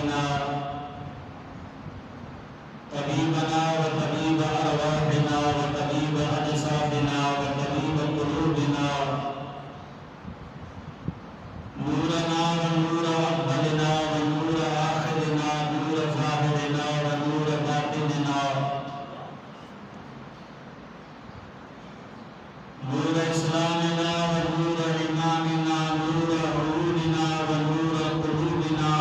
अमवालिना तबीबना व तबीब अरवाहिना व तबीब अजसादिना व तबीब कुलूबिना नूरना व नूर अव्वलिना व नूर आखिरिना नूर ज़ाहिरिना व नूर बातिनिना नूर इस्लामिना व नूर ईमानिना नूर उलूमिना व नूर कुलूबिना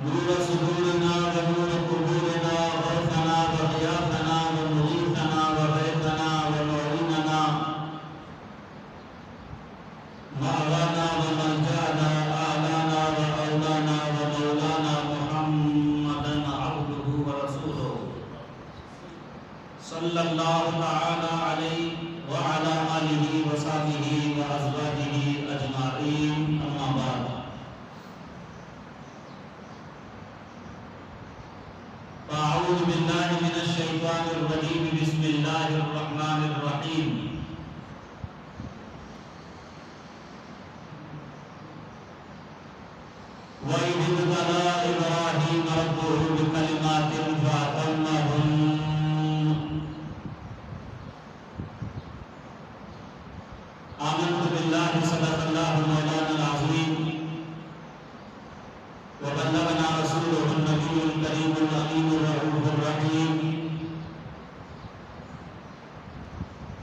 नूर सुदूरिना व नूर कुबूरिना गौसना व ग़ियाथना व मुगीथना व गैथना व मुईनना मअवाना व मलजअना आलाना व औलाना व मौलाना मुहम्मदन अब्दुहु व रसूलुहु सल्लल्लाहु तआला अलैहि व अला आलिहि व सहबिहि व अज़वाजिहि अजमाईन अम्मा बाद। अऊज़ु बिल्लाहि मिनश शैतानिर रजीम बिस्मिल्लाहिर रहमानिर रहीम। व इज़ इब्तला इब्राहीम रब्बुहु बिकलिमातिन फअतम्महुन्न। आमनतु बिल्लाहि सदक़ल्लाहु मौलानाल अज़ीम व बल्लगना रसूलुहुन नबियुल करीमुल अमीनुर रऊफ़ुर रहीम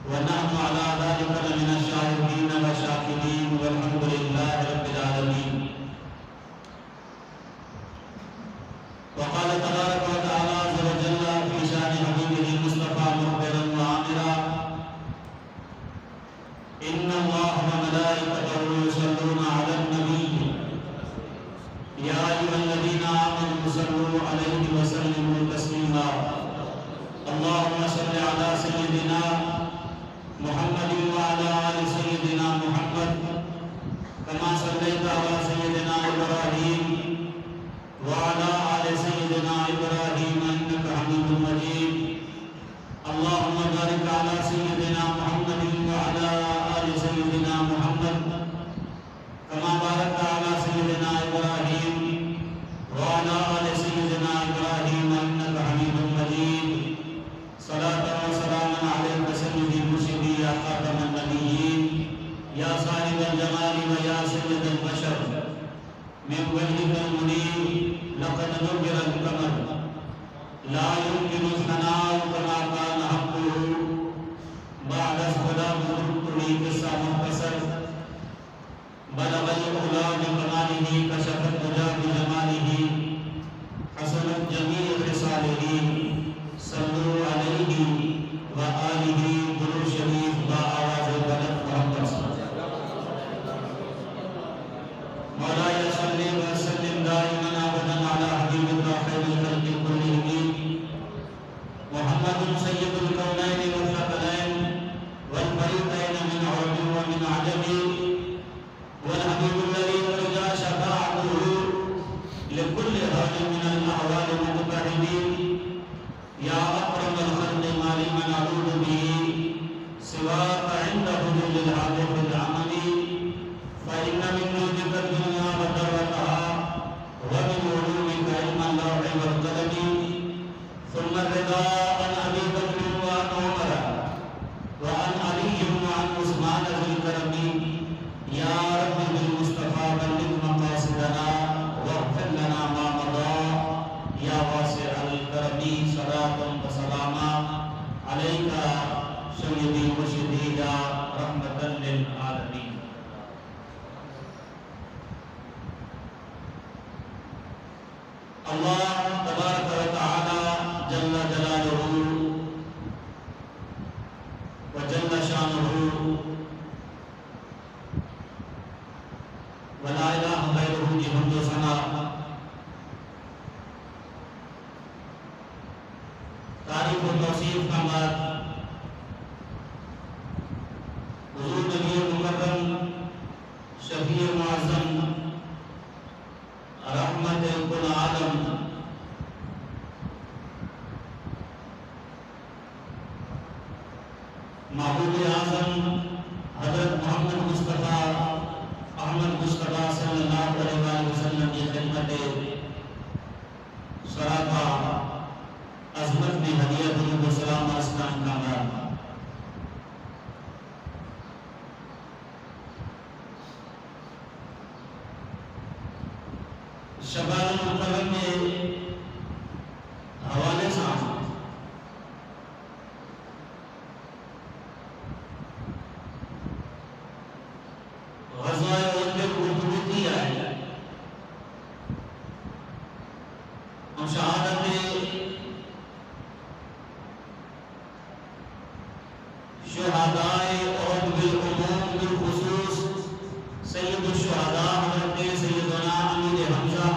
व नहनु अला ज़ालिका लमिनश शाहिदीन व शाकिरीन वल्हम्दुलिल्लाहि रब्बिल आलमीन। वक़ाल तबारक व तआला अज़्ज़ व जल्ल फ़ी शानि हबीबिहिल मुस्तफ़ा मुख़बिरन व आमिरा इन्नल्लाह व मलाइकतहु युसल्लूना अलन नबी या अय्युहल्लज़ीना आमनू सल्लू अलैहि व सल्लिमू तस्लीमा। अल्लाहुम्मा सल्लि अला सय्यिदिना मुहम्मदिन व अला आलि सय्यिदिना मुहम्मद कमा सल्लैता अला सय्यिदिना इब्राहीम व अला आलि सय्यिदिना इब्राहीम इन्नका हमीदुम मजीद। अल्लाहुम्मा बारिक अला सय्यिदिना मुहम्मदिन व अला आलि सय्यिदिना मुहम्मद कमा बारकता अला सय्यिदिना इब्राहीम व अला आलि सय्यिदिना इब्राहीम इन्नका हमीदुम मजीद। सलातन व सलामन अलैका सय्यिदी मुर्शिदी या खातमन नबिय्यीन या साहिबल जमाली व या सय्यदल बशर मिन वजहिकल मुनीर लक़द नुव्विरल क़मर ला युमकिनु सनाउ कमा कान हक़्क़ुहु बअद इस्तिलाबु तुरी किस्सा मुख्तसर बलगल उला बिकमालिही कशफत दुजा बिजमालिही हसनत जमीअ ख़िसालिही सल्लू अलैहि व आलिहि दुरूद शरीफ व आवाज़ बुलंद मोहम्मद मौलाय सल्लि व सल्लिम दाइमन अबदन अला हबीबिका खैरिल खल्क़ि कुल्लिहिम मुहम्मदुन सय्यिदुल कौनैनि व थक़लैन वल फरीक़ैन मिन अरबि व मिन अजमि والحبيب الذي ترجى شفاعته لكل هاد من الأهوال المتبعدين يا أكرم الخلق ما لمن أعوذ به سواك عند حلول الحادث العملي فإن من نورك الدنيا وذرتها ومن علومك علم اللوح والقلم ثم الرضا عن أبي بكر وعن عمر وعن علي وعن عثمان ذي الكرم يا رب بالمصطفى بلغ مقاصدنا واغفر لنا ما مضى يا واسع الكرم صلاة وسلاما عليك سيدي مرشدي يا رحمة للعالمين। अल्लाह तबारक व तआला जल्ल जलालुहु व जल्ल शानुहु व ला इलाहा गैरुहु की हम्द व सना तारीफ व तौसीफ का बाद हुजूर नबी मुकर्रम शफीए मुअज़्ज़म रहमत कुल आलम महबूब आज़म हज़रत शबानुल मुकर्रम के हवाले से ग़ज़वा उहद है और शहादत शुहदाए उहद बिल उमूम बिल खुसूस सय्यदुश शुहदा हज़रत सय्यदना अमीर हमज़ा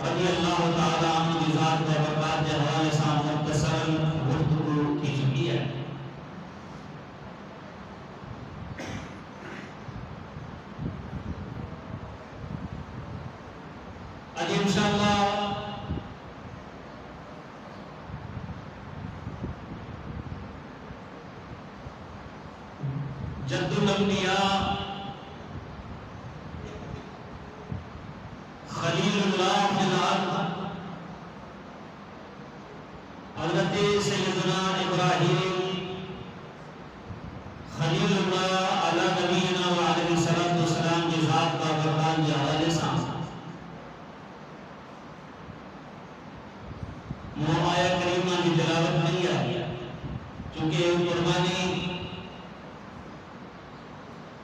रज़ियल्लाहु ताला अन्हु की ज़ात व बरक़ात के हवाले से मुख्तसरन गुफ्तगू की चुकी है। आज इंशाअल्लाह जद्दुल अंबिया खलीलुल्लाह फिल अर्द हज़रत सय्यदना इब्राहीम खलीलुल्लाह अला नबीना व अलैहि सल्लल्लाहु अलैहि वसल्लम की ज़ात का बरक़ात के हवाले से आया करीमा की तिलावत नहीं है क्योंकि कुर्बानी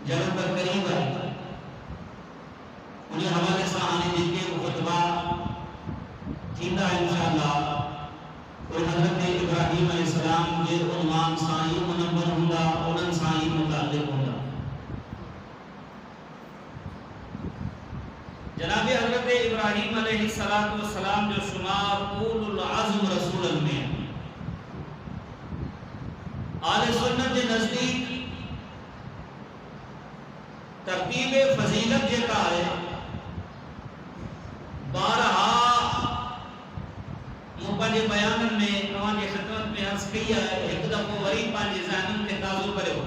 जरूर पर करीब है। उन्हें हवाले से आने जिनके खुतबा थींदा इंशाअल्लाह और हज़रत इब्राहीम अलैहिस्सलाम के उन्वान साई मुनव्वर हुंदा उनन साई मुताल्लिक़ हुंदा। जनाब हज़रत इब्राहीम अलैहिस्सलातु वस्सलाम जो शुमार उलुल अज़्म रसूलन में आले सुन्नत के नज़दीक तरतीब फजीलत जेका है बारहा मुझे बयान में तवाजे खिदमत में अर्ज की है। एक दफो वरी पांचे ज़हनन के ताज़ो करे हो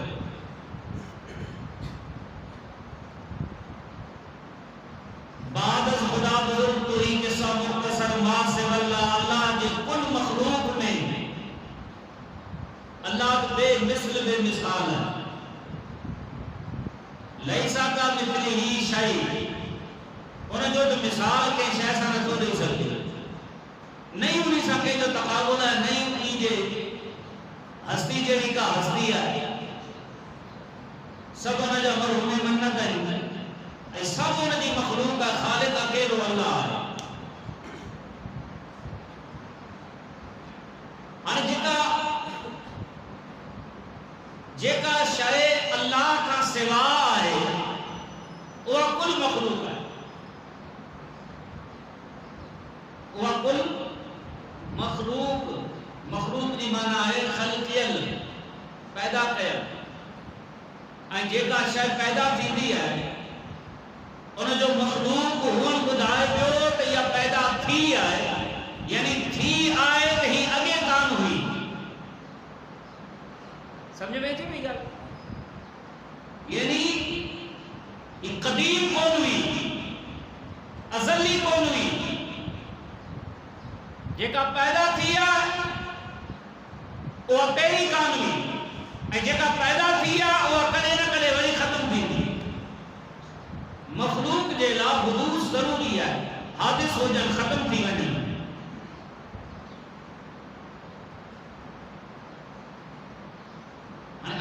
बाद अज़ खुदा बुजुर्ग तो ही किस्सा मुख्तसर मा से वल्ला अल्लाह के कुल मखलूक में अल्लाह बेमिसल बेमिसाल है। लैसा का मिथलिही शै उन्हें जो मिसाल के शै सा न तो नहीं सकती नहीं उन्हीं सके जो तकाबुल है नहीं उन्हीं जे हस्ती जेड़ी का हस्ती है सब उन्हें जो मरहूम मन्नत है सब उन्हें जी मखलूक का खालिक अकेलो अल्लाह है। और जेका शय अल्लाह का सिवा है वह कुल मखलूक है। वह कुल मखलूक मखलूक की माना है खल्कियल पैदा कयल जेका शय पैदा थी है उन्हें जो मखलूक हुन बुधाए पियो तो यह पैदा थी है यानी थी आए तो ही अगे काम हुई। समझ में थी मेरी गल यानी कदीम कौन हुई अजली कौन हुई जेका पैदा थिया वो पहिरीं कान हुई जेका पैदा थिया वो कदे न कदे वरी खत्म थी। मखलूक जे ला हुदूस जरूरी है हादिस हो जन खत्म थी वनी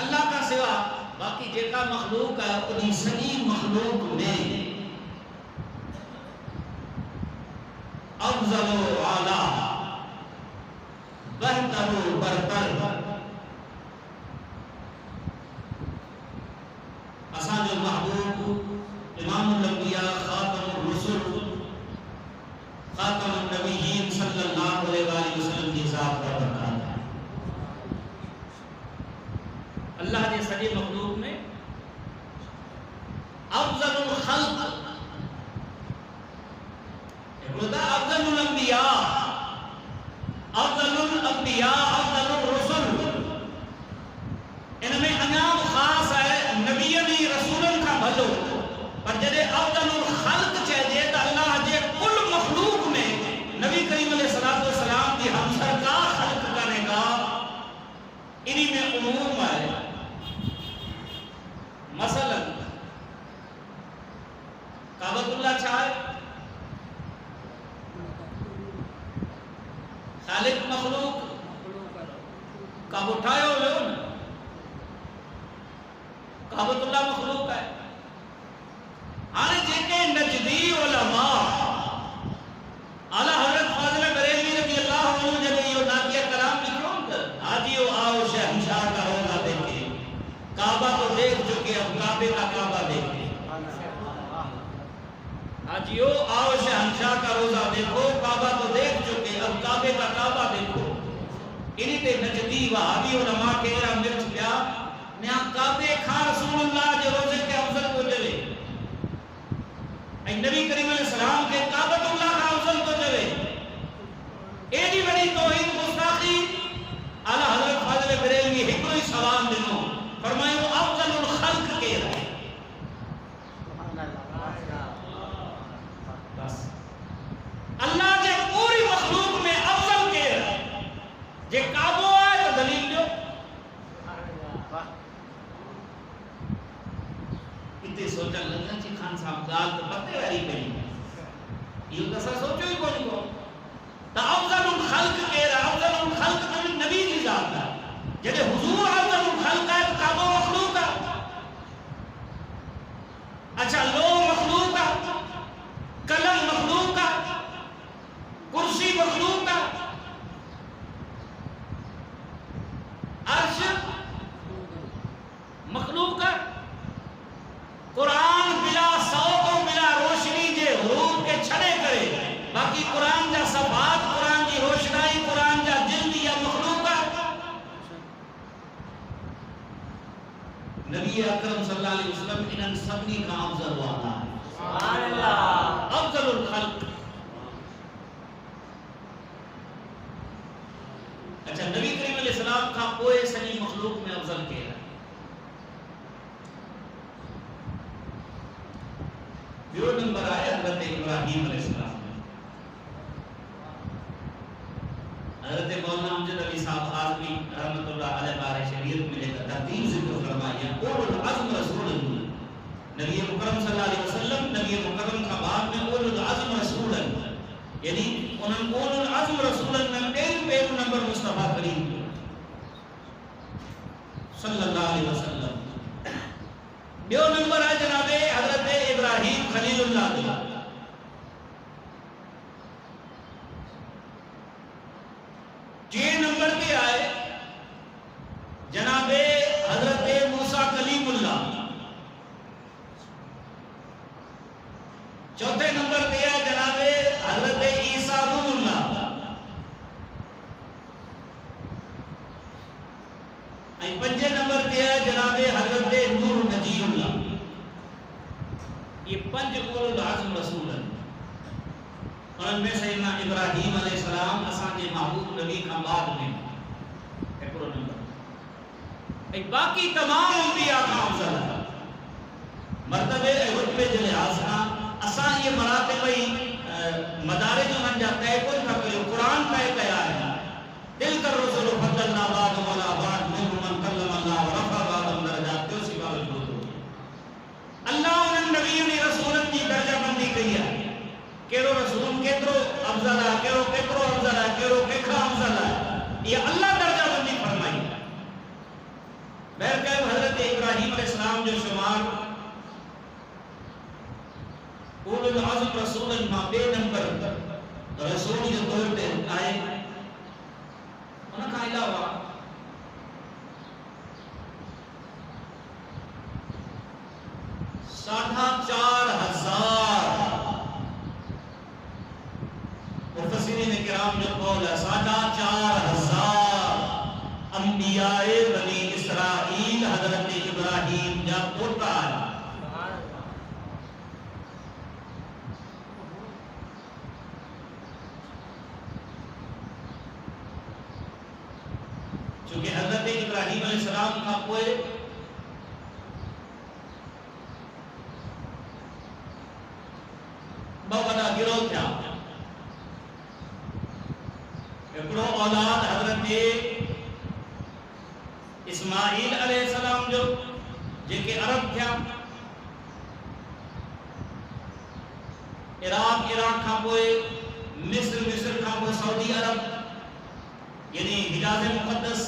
अल्लाह का सिवा बाकी जेका मखलूक है उन्हीं सही मखलूक में अफजल आला बेहतर बरतर असा जो महबूब इमामुल अंबिया खातमुर रुसूल खातमुन नबिय्यीन सल्लल्लाहु अलैहि वसल्लम की ज़ात का बरकत है। अल्लाह ने सजे मखलूक में अफजलुल खल्क खुदा अफजलुल अंबिया अफजलुर रुसूल इनमें अनाम खास है नबियनी रसूलन का भलो पर जदे अफजलुल खल्क चाहिए तो अल्लाह जे कुल मखलूक में नबी करीम अलैहिस्सलातु वस्सलाम की हम सरकार खल्क करने का इन्हीं में उमूम है। मसलन काबतुल्लाह चाहे मखलूक कब उठायो लो न काबतुल्लाह मखलूक है। हाणे जेके नजदी उलमा आला हजरत फाजिल बरेलवी रज़ी अल्लाह अन्हु जब यो नातिया कलाम लिखो न हाजियो आओ शहंशाह का रोजा देखे, काबा तो देख चुके अब काबे का काबा देखे। हाजियो आओ शहंशाह का रोजा देखो, काबा तो देख चुके अब काबे का काबा देखो। इन्हीं ते नजदी वहाबी उलमा के रा मिर्च पिया ने काबे खां रसूलुल्लाह जे रोजे के अफजल को चले नबी करीम अलैहि सलाम के काबतुल्लाह का अफजल को चले। एडी बड़ी तौहीद गुस्ताखी आला हजरत फाजिल बरेलवी हिकड़ो ही सवाल दिनो, फरमायो अफजलुल खल्क के रहे। बस अल्लाह जे पूरी मखलूक में अफजल के रहे जे काबो है तो दलील लो। इतने सोचन लगा जी खान साहब गाल तो पते वाली पई यो तो सा सोचो ही कोनी को ता अफजलुल खल्क के रहा। अफजलुल खल्क तो नबी की जात है जदे हुजूर अफजलुल खल्क है तो काबो मखलूक है। अच्छा लो मखलूक है, कलम मखलूक है, कुर्सी मखलूक है, अर्श मखलूक है। कुरान बिला सौक बिला रोशनी जे हुरूफ के छड़े करे, बाकी कुरान जा सफात, कुरान की रोशनाई, कुरान जा जिल्द या मखलूक है। नबी अकरम सल्लल्लाहु अलैहि वसल्लम इनन सबनी का अफजल वाला है। सुभान अल्लाह, अफजलुल खल्क। अच्छा नबी करीम अलैहि सलाम का कोई सही मखलूक में अफजल के है। जो नंबर आया हजरत इब्राहिम अलैहिस्सलाम में, हजरत मौलाना अमजद अली साहब आज़मी रहमतुल्लाह अलैह बारे शरीयत में लेकर तरतीब जिक्र फरमाया उलुल अज़्म रसूलुल्लाह। नबी मुकर्रम सल्लल्लाहु अलैहि वसल्लम नबी मुकर्रम का बाद में उलुल अज़्म रसूलुल्लाह, यानी उन उलुल अज़्म रसूलुल्लाह में पहले नंबर मुस्तफा करीम सल्लल्लाहु अलैहि वसल्लम। दो नंबर है जनाबे हजरत इब्राहिम खलीलुल्लाह। जे नंबर पे आए जनाबे हजरत मूसा कलीमुल्लाह। चौथे नंबर पे है जनाबे हजरत ईसा रूहुल्लाह। पंजे नंबर पे है जनाबे हजरत नूर नजीउल्लाह। ये पंज उलुल अज़्म रसूल हैं। उनमें सैयदना इब्राहिम अलैहिस्सलाम असांजे महबूब नबी का बाद में एकड़ो नंबर। ऐं बाकी तमाम अंबिया का अफजल है मर्तबे रुतबे जे लिहाज सां। असां ये मरातिब मदारिज उन्हनि जा तय कोन था कयो, कुरान तय कया है। दिल कर रसूल फज़लना बाद वला बाद मिनहुम मन कल्लम अल्लाह व रफ़ा बादम दरजात जो सिवा वजूद हो। अल्लाह उन नबियों ने रसूलन की दर्जाबंदी कई है। केरो रसूल केतरो अफजल है, केरो केतरो अफजल है, केरो केखा अफजल है, ये अल्लाह दर्जाबंदी फरमाई है। बहरकैफ हजरत इब्राहिम अलैहिस्सलाम जो शुमार उलुल अज़्म रसूलन मां बे नंबर रसूल जो तौर पे आए। उनका अलावा साढ़ा 4,000 मुफस्सिरीन किराम जो कौल है 4,500 अंबियाए बनी इसराइल हजरत इब्राहिम जा पोता है। चूंकि हजरत इब्राहिम अलैहिस्सलाम का कोई बहुत बड़ा गिरोह था। एकड़ो औलाद हजरत इस्माइल अलैहिस्सलाम जो जेके अरब था, इराक का कोई मिस्र का कोई सऊदी अरब, यानी हिजाज मुक़द्दस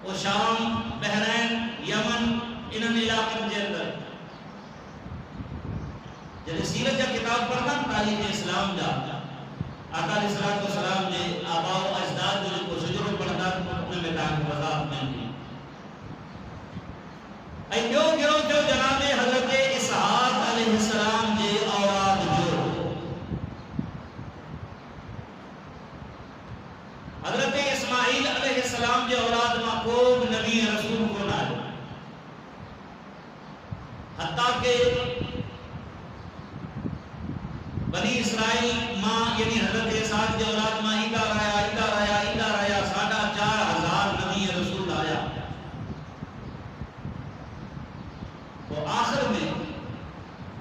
और शाम, बहरैन, यमन इन्हनि इलाक़नि जे अंदर जॾहिं सीरत जा किताब पढ़ंदा तारीख़ इस्लाम जा आका अलैहिस्सलातु वस्सलाम जे आबा व अजदाद जो जेको शुजरो पढ़ंदा उन में तव्हांखे वज़ाहत मिलंदी। ऐं ॿियो गिरोह थियो जनाब हज़रत इसहाक़ अलैहिस्सलाम जे औलाद जो। हज़रत इस्माईल अलैहिस्सलाम जे औलाद मां को बि नबी रसूल कोन आयो, हत्ता के बनी इसराइल मां यानी हज़रत इसहाक़ जे औलाद मां ईंदा रहिया 4,500 नबी रसूल आया। तो आखिर में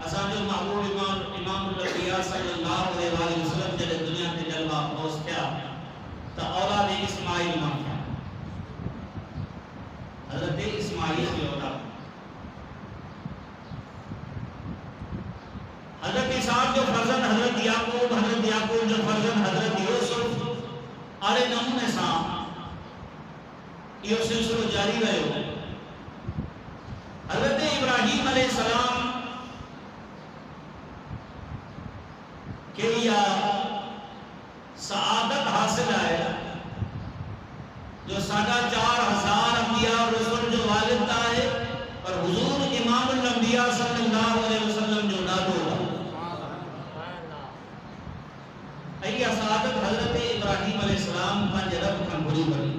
असांजो महबूब इमामुल अंबिया सल्लल्लाहु अलैहि वसल्लम जॾहिं दुनिया ते जलवा फौज थिया त औलाद इस्माईल मां थिया, हज़रत इस्माईल जी औलाद। हज़रत इसहाक़ जो फर्जंद हज़रत याकूब जो फर्जंद हज़रत यूसुफ, अहिड़े नमूने सां इहो सिलसिलो जारी रहियो। हज़रत इब्राहीम अलैहिस्सलाम के इहा सआदत हासिल है जो 4,500 अंबिया और रसूल जो वालिद है, और हुजूर इमामुल अंबिया सल्लल्लाहु अलैहि वसल्लम जो ॾाॾो है। इहा सआदत हज़रत इब्राहीम अलैहिस्सलाम पंहिंजे रब खां घुरी वठी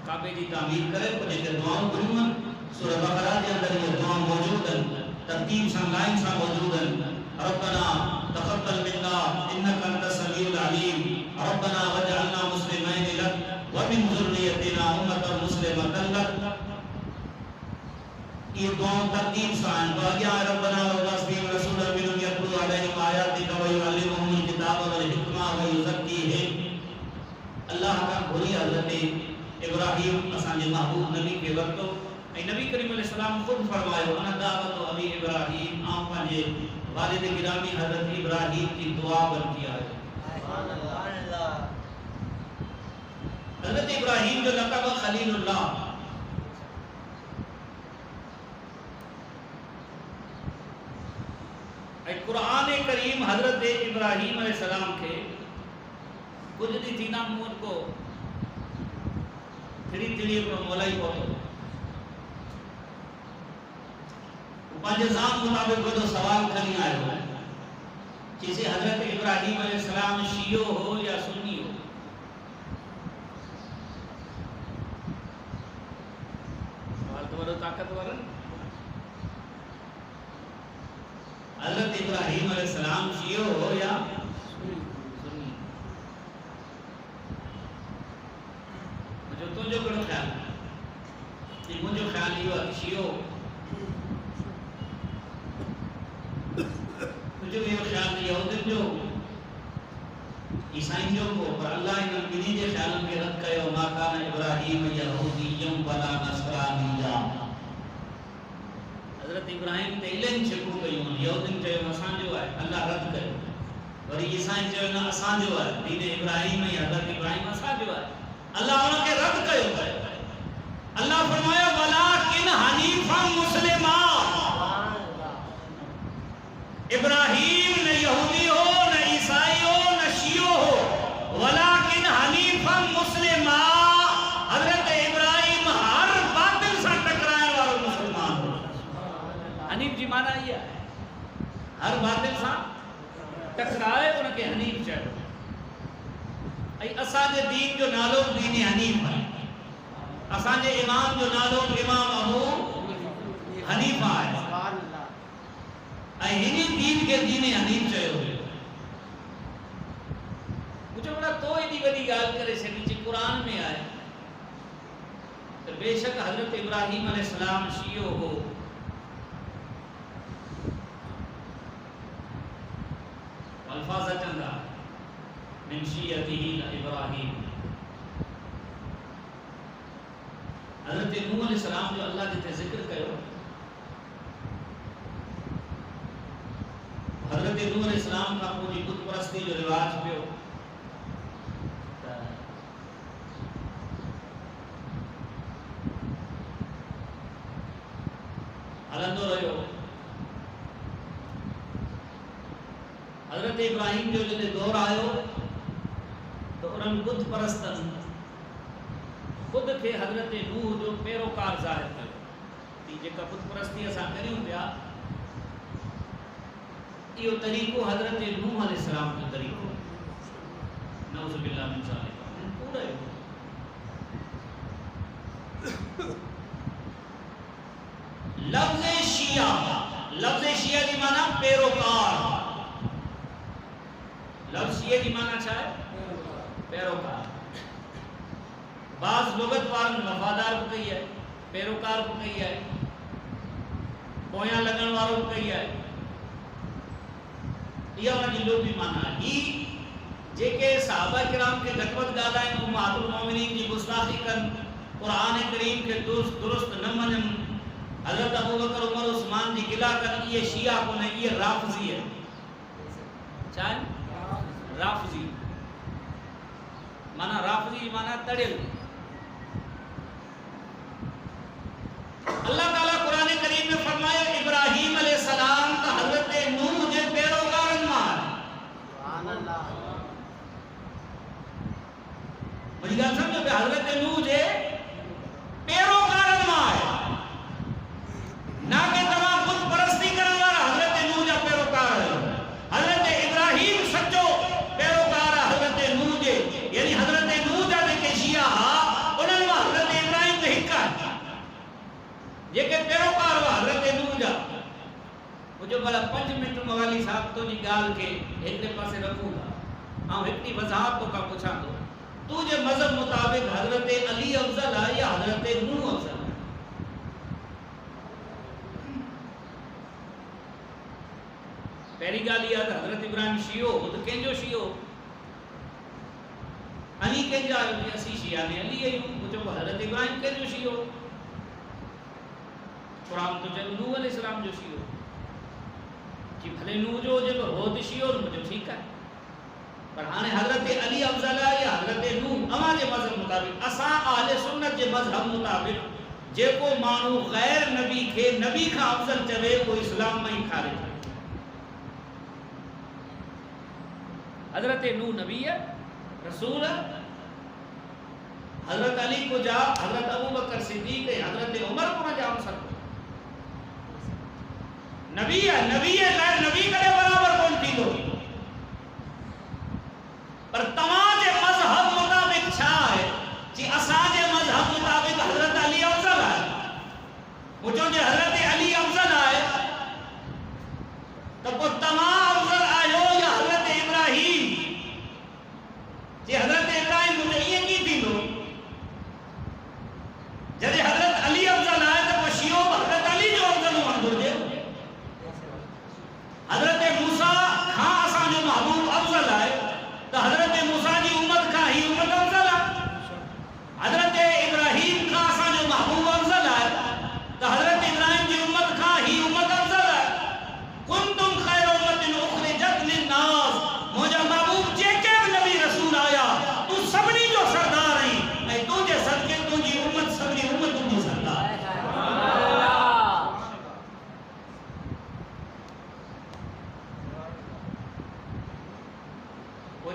काबे जी तामीर करे पोइ जेके दुआऊं घुरियूं सूरह बक़रा जे अंदर ये दुआऊं मौजूद आहिनि, तरतीब सां लाइन सां मौजूद आहिनि। रब्बना तक़ब्बल मिन्ना इन्नका अंतस समीउल अलीम, रब्बना वजअलना मुस्लिमैन लक व मिन ज़ुर्रिय्यतिना उम्मतन मुस्लिमतन लक। ये दुआऊं तरतीब सां आहिनि। बाक़िया रब्बना वबअस फीहिम रसूलन मिनहुम यतलू अलैहिम आयातिका व युअल्लिमुहुमुल किताब वल हिकमा व युज़क्कीहिम। अल्लाह का घुरी हज़रत इब्राहीम असांजे महबूब नबी के वरतो ऐं नबी करीम अलैहिस्सलाम खुद फरमायो अना दावत अबी इब्राहीम, आऊं पंहिंजे वालिद गिरामी हज़रत इब्राहीम की दुआ बनती आयो। सुभान अल्लाह। हज़रत इब्राहीम जो लक़ब खलीलुल्लाह। कुरान करीम हज़रत इब्राहीम अलैहिस्सलाम के कुछ दी थीना मूद को थिड़ी को मोलाई पड़ो पंहिंजे ज़ाम मुताबिक वो सवाल खणी आयो है जिसे हज़रत इब्राहीम अलैहिस्सलाम शियो हो या सुन्नी हो। सवाल तो बड़ो ताकतवर है। हज़रत इब्राहीम अलैहिस्सलाम शियो हो या सुन्नी? मुझे तो जो कड़ो ख्याल ये मुझे ख्याल ये हुआ शियो मुझे ये ख्याल यहूदिन जो ईसाई जो को पर अल्लाह इन बिनी जे ख्याल में रद कयो मा कान इब्राहीम यहूदियम वला नसरानिया। हज़रत इब्राहीम ते इलन छिकू कयूं यहूदिन चयो असांजो आहे, अल्लाह रद कयो। वरी ईसाई चयो न असांजो आहे, दीन इब्राहीम ऐं हज़रत इब्राहीम असांजो आहे, अल्लाह उनखे रद कयो। अल्लाह फरमायो वलाकिन हनीफा मुस्लिमा। इब्राहीम न यहूदी हो न ईसाई हो न शियो हो, वलाकिन हनीफा मुस्लिमा। हज़रत इब्राहीम हर बातिल से टकराए वालो मुसलमान हो। हनीफ जी माना ये है हर बातिल से टकराए उनके हनीफ चयो। ऐं असांजे दीन जो नालो दीन हनीफ है। असांजे इमाम जो नालो इमाम अबू हनीफा है। हिनी दीन के दीन हनीफ चयो वियो। मुझे बड़ा तो एडी वडी गाल करे छडी जे कुरान में आए तो बेशक हज़रत इब्राहीम अलैहिस्सलाम शियो हो, अल्फाज चंदा मिन शियतिही इब्राहीम। हज़रत नूह अलैहिस्सलाम जो अल्लाह जिते जिक्र कयो, हज़रत नूह अलैहिस्सलाम का पूरी बुत परस्ती जो रिवाज पियो हलंदो रहियो। हज़रत इब्राहिम जो जॾहिं दौर आयो तो उन्हनि बुत परस्तनि ख़ुदि खे हज़रत नूह जो पैरोकार ज़ाहिर कयो कि जेका बुत परस्ती असां करियूं पिया इहो तरीक़ो हज़रत नूह अलैहिस्सलाम जो तरीक़ो नऊज़ बिल्लाह मिन ज़ालिक पूरो लफ्ज़ शिया जी माना पैरोकार। लफ्ज़ शिया जी माना छा है? पैरोकार। बाज़ लुगत वारनि वफ़ादार बि कई आहे, पैरोकार बि कई आहे, पोयां लॻण वारो बि कई आहे। इहा उनजी लुग़वी माना आहे। ही जेके सहाबा किराम खे घटि वधि ॻाल्हाइनि उम्महातुल मोमिनीन जी गुस्ताख़ी कनि, क़ुरान करीम खे दुरुस्त न मञनि, हज़रत अबू बकर उमर उस्मान जी गिला कनि, इहे शिया कोन, इहे राफ़ज़ी आहे। छा आहे? राफ़ज़ी माना राफ़ज़ी माना तड़ियल। अल्लाह ताला कुरान करीम में फरमायो इब्राहिम अलैहिस्सलाम का हज़रत नूह जे पैरोकारनि मां सुभान अल्लाह। मुंहिंजी ॻाल्हि सम्झो पिया, हज़रत नूह जे पैरोकारनि मां आहे, ना कि तव्हां बुत परस्ती करण वारा हज़रत नूह जा पैरोकार आहियो। हज़रत इब्राहिम सचो पैरोकार आहे हज़रत नूह जे, यानी हज़रत नूह जा जेके शिया हा उन्हनि मां हज़रत इब्राहिम त हिकु आहे जेके पैरोकार हुआ हज़रत नूह जा। मुझे भला 5 मिनट मवाली साहब तो जी गाल के हिकड़े पासे रखूंगा ऐं हिकड़ी वज़ाहत तो का पुछां थो, तू जे मज़हब मुताबिक हज़रत अली अफजल है या हज़रत नूह अफजल है? पहली गाल इहा त हज़रत इब्राहिम शियो हो त कंहिंजो शियो? अली कंहिंजा आहियो? कि असीं शिया ने अली आहियूं। मुझे हज़रत इब्राहिम कंहिंजो शियो? कुरान तो चयो नूह अलैहिस्सलाम जो शियो कि भले नूह जो हुजे हो त शियो मुझे ठीक है, पर हाणे हज़रत अली अफजल है या हज़रत नूह? अवां जे मज़हब मुताबिक, असां अहले सुन्नत जे मज़हब मुताबिक जेको माण्हू गैर नबी खे नबी खां अफजल चवे वो इस्लाम में ही खारिज है। हज़रत नूह नबी है, रसूल है। हज़रत अली को जा हज़रत अबू बकर सिद्दीक़ है, हज़रत उमर को न जाम सकते नबी है। नबी है गैर नबी करे बराबर कौन थी दो, पर तमाजे मजहब मुताबिक छा है कि असाजे मजहब मुताबिक हज़रत अली अफजल है। मुझो जे हज़रत अली अफजल है तो को तमाम अफजल आयो या हज़रत इब्राहिम जे हज़रत इब्राहिम मुझे ये की थी दो जदे हज़रत अली अफजल है तो वो शियो हज़रत अली जो अफजल वंदो जे। हज़रत मूसा खां असां जो महबूब अफजल है तो हज़रत मूसा जी उम्मत खां ही उम्मत अफजल है। हज़रत इब्राहिम खां असां जो महबूब अफजल है तो हज़रत इब्राहिम जी उम्मत खां ही उम्मत अफजल है। कुंतुम खैर उम्मतिन उखरिजत लिन्नास, मुझा महबूब जेके भी नबी रसूल आया तू सबनी जो सरदार है ऐ तू जे सदके तुझी उम्मत सबनी उम्मत तुझी सरदार।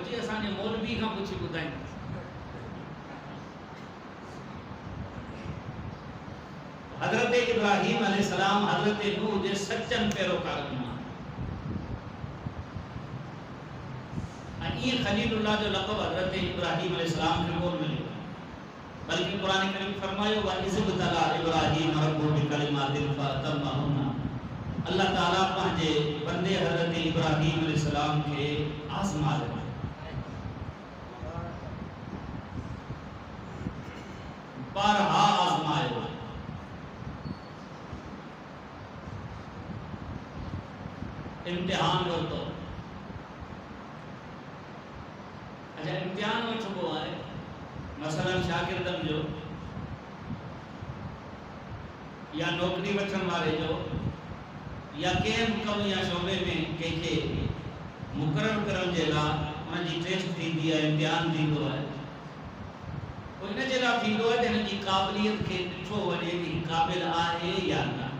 जी असांजे मौलवी खां पुछी ॿुधाईं हज़रत इब्राहिम अलैहिस्सलाम हज़रत नूह जे सचन पैरोकारनि मां ऐं इहे खलीलुल्लाह जो लक़ब हज़रत इब्राहिम अलैहिस्सलाम खे कोन मिलियो, बल्कि कुरान करीम फरमायो व इज़ इब्तला इब्राहिम रब्बुहु बिकलिमातिन फअतम्महुन्ना। अल्लाह ताला पंहिंजे बंदे हज़रत इब्राहिम अलैहिस्सलाम खे आज़मायो, बारहा आज़मायो। इम्तिहान वरितो। अच्छा इम्तिहान वठिबो आहे मसलन शागिर्दनि जो या नौकरी वठण वारे जो या कंहिं बि कम या शोबे में कंहिंखे मुक़ररु करण जे लाइ उनजी टेस्ट थींदी आहे, इम्तिहान थींदो आहे। इन जे लाइ थींदो आहे त हिन जी क़ाबिलियत खे ॾिठो वञे कि क़ाबिल आहे या न।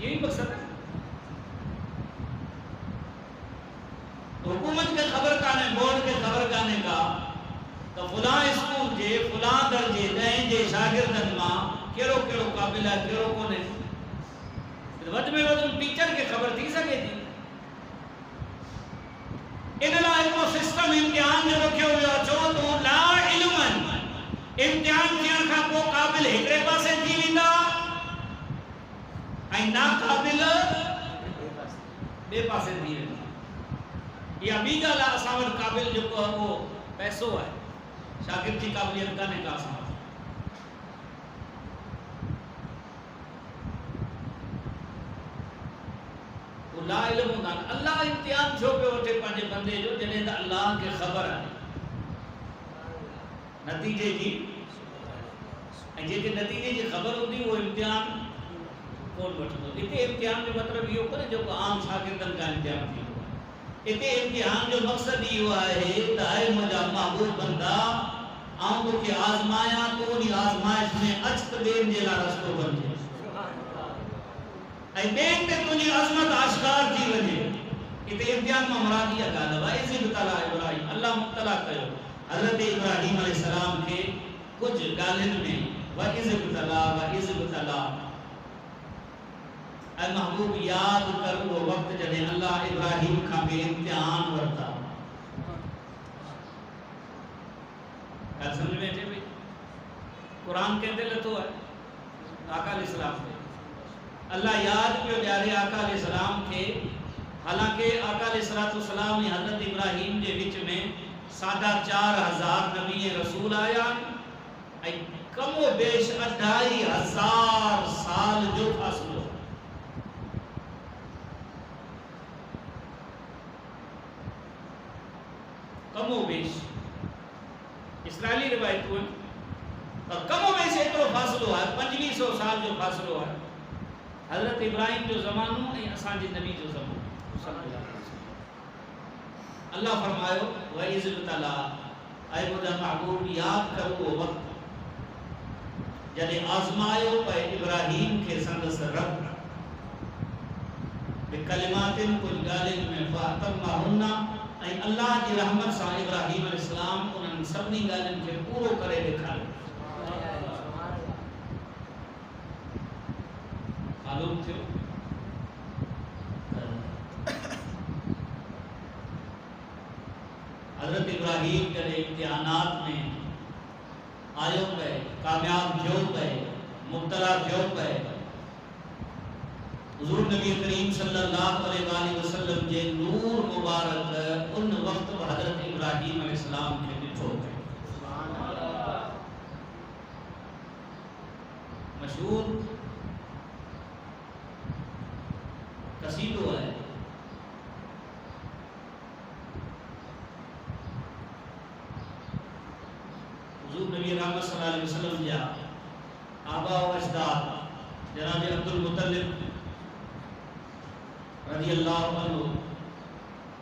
यही मकसद है। हुकूमत के खबर काने, बोर्ड के खबर काने का तो फुला स्कूल जे फुला दर्जे ॾहें जे शागिर्दनि मां कहिड़ो कहिड़ो क़ाबिल आहे कहिड़ो कोन्हे, वधि में वधि टीचर खे ख़बर थी सघे थी। इन लाइ हिकिड़ो सिस्टम इम्तिहान जो रखियो वियो आहे। चओ तूं ला इल्मन, इम्तिहान थियण खां पोइ क़ाबिल हिकिड़े पासे थी वेंदा ऐं नाक़ाबिल ॿिए पासे थी वेंदा। इहा ॿी ॻाल्हि आहे। असां वटि क़ाबिल जेको आहे उहो पैसो आहे, शागिर्द जी क़ाबिलियत कान्हे का असां वटि। ला इल्म हूंदा आहिनि। अल्लाह इम्तिहान छो पियो वठे पंहिंजे बंदे जो, जॾहिं त अल्लाह खे ख़बर आहे नतीजे जी, ऐं जेके नतीजे जी ख़बर हूंदी उहो इम्तिहान कोन वठंदो। हिते इम्तिहान जो मतिलबु इहो कोन्हे जेको आम शागिर्दनि खां इम्तिहान थींदो आहे। हिते इम्तिहान जो मक़सदु इहो आहे त आहे मुंहिंजा महबूब बंदा, आउं तोखे आज़मायां, तूं उन आज़माइश में अच त ॿियनि जे लाइ रस्तो बणिजे ऐं ॿियनि ते तुंहिंजी अज़मत आश्कार थी वञे। हिते इम्तिहान मां मुराद इहा ॻाल्हि आहे। इज़ इब्तला इब्राहिम, अल्लाह मुब्तला कयो हज़रत इब्राहिम अलैहिस्सलाम खे कुझु ॻाल्हियुनि में। व इज़ इब्तला ऐं महबूब यादि कर उहो वक़्तु जॾहिं अल्लाह इब्राहिम खां बि इम्तिहान वरिता। ॻाल्हि सम्झ में अचे पई? क़ुरान कंहिं ते लथो आहे? आका अलैहिस्सलाम ते। अल्लाह यादि पियो ॾियारे आका अलैहिस्सलाम खे, हालांकि आका अलैहिस्सलाम ऐं हज़रत इब्राहिम जे विच में 4,500 नबी ऐं रसूल आया ऐं कमो बेश 2,500 साल जो फ़ासिलो। कमो बेश इस्राइली रिवायतूं आहिनि और कमो बेश एतिरो फ़ासिलो आहे, 2500 साल जो फ़ासिलो आहे। हज़रत इब्राहिम जो ज़मानो ऐं असांजे नबी जो ज़मानो। अल्लाह फरमायो व इज़ इब्तला, ऐं मुंहिंजा महबूब यादि कर उहो वक़्तु जॾहिं आज़मायो पए इब्राहिम खे संदसि रब बिकलिमातिन, कुझु ॻाल्हियुनि में फ़अतम्महुन्ना, ऐं अल्लाह जी रहमत सां इब्राहिम अलैहिस्सलाम उन्हनि सभिनी ॻाल्हियुनि खे पूरो करे ॾेखारियो। मालूम थियो हज़रत इब्राहिम जॾहिं इम्तिहानात में आयो पए, कामयाब थियो पए, मुब्तला थियो पए, हुज़ूर नबी करीम सल्लल्लाहु अलैहि वसल्लम जे नूर मुबारक उन वक़्त हज़रत इब्राहिम अलैहिस्सलाम खे ॾिठो पए। मशहूर कसीदो है, हुज़ूर नबी रहमत सल्लल्लाहु अलैहि वसल्लम जा आबा व अजदाद जनाब अब्दुल मुत्तलिब रज़ियल्लाहु अन्हु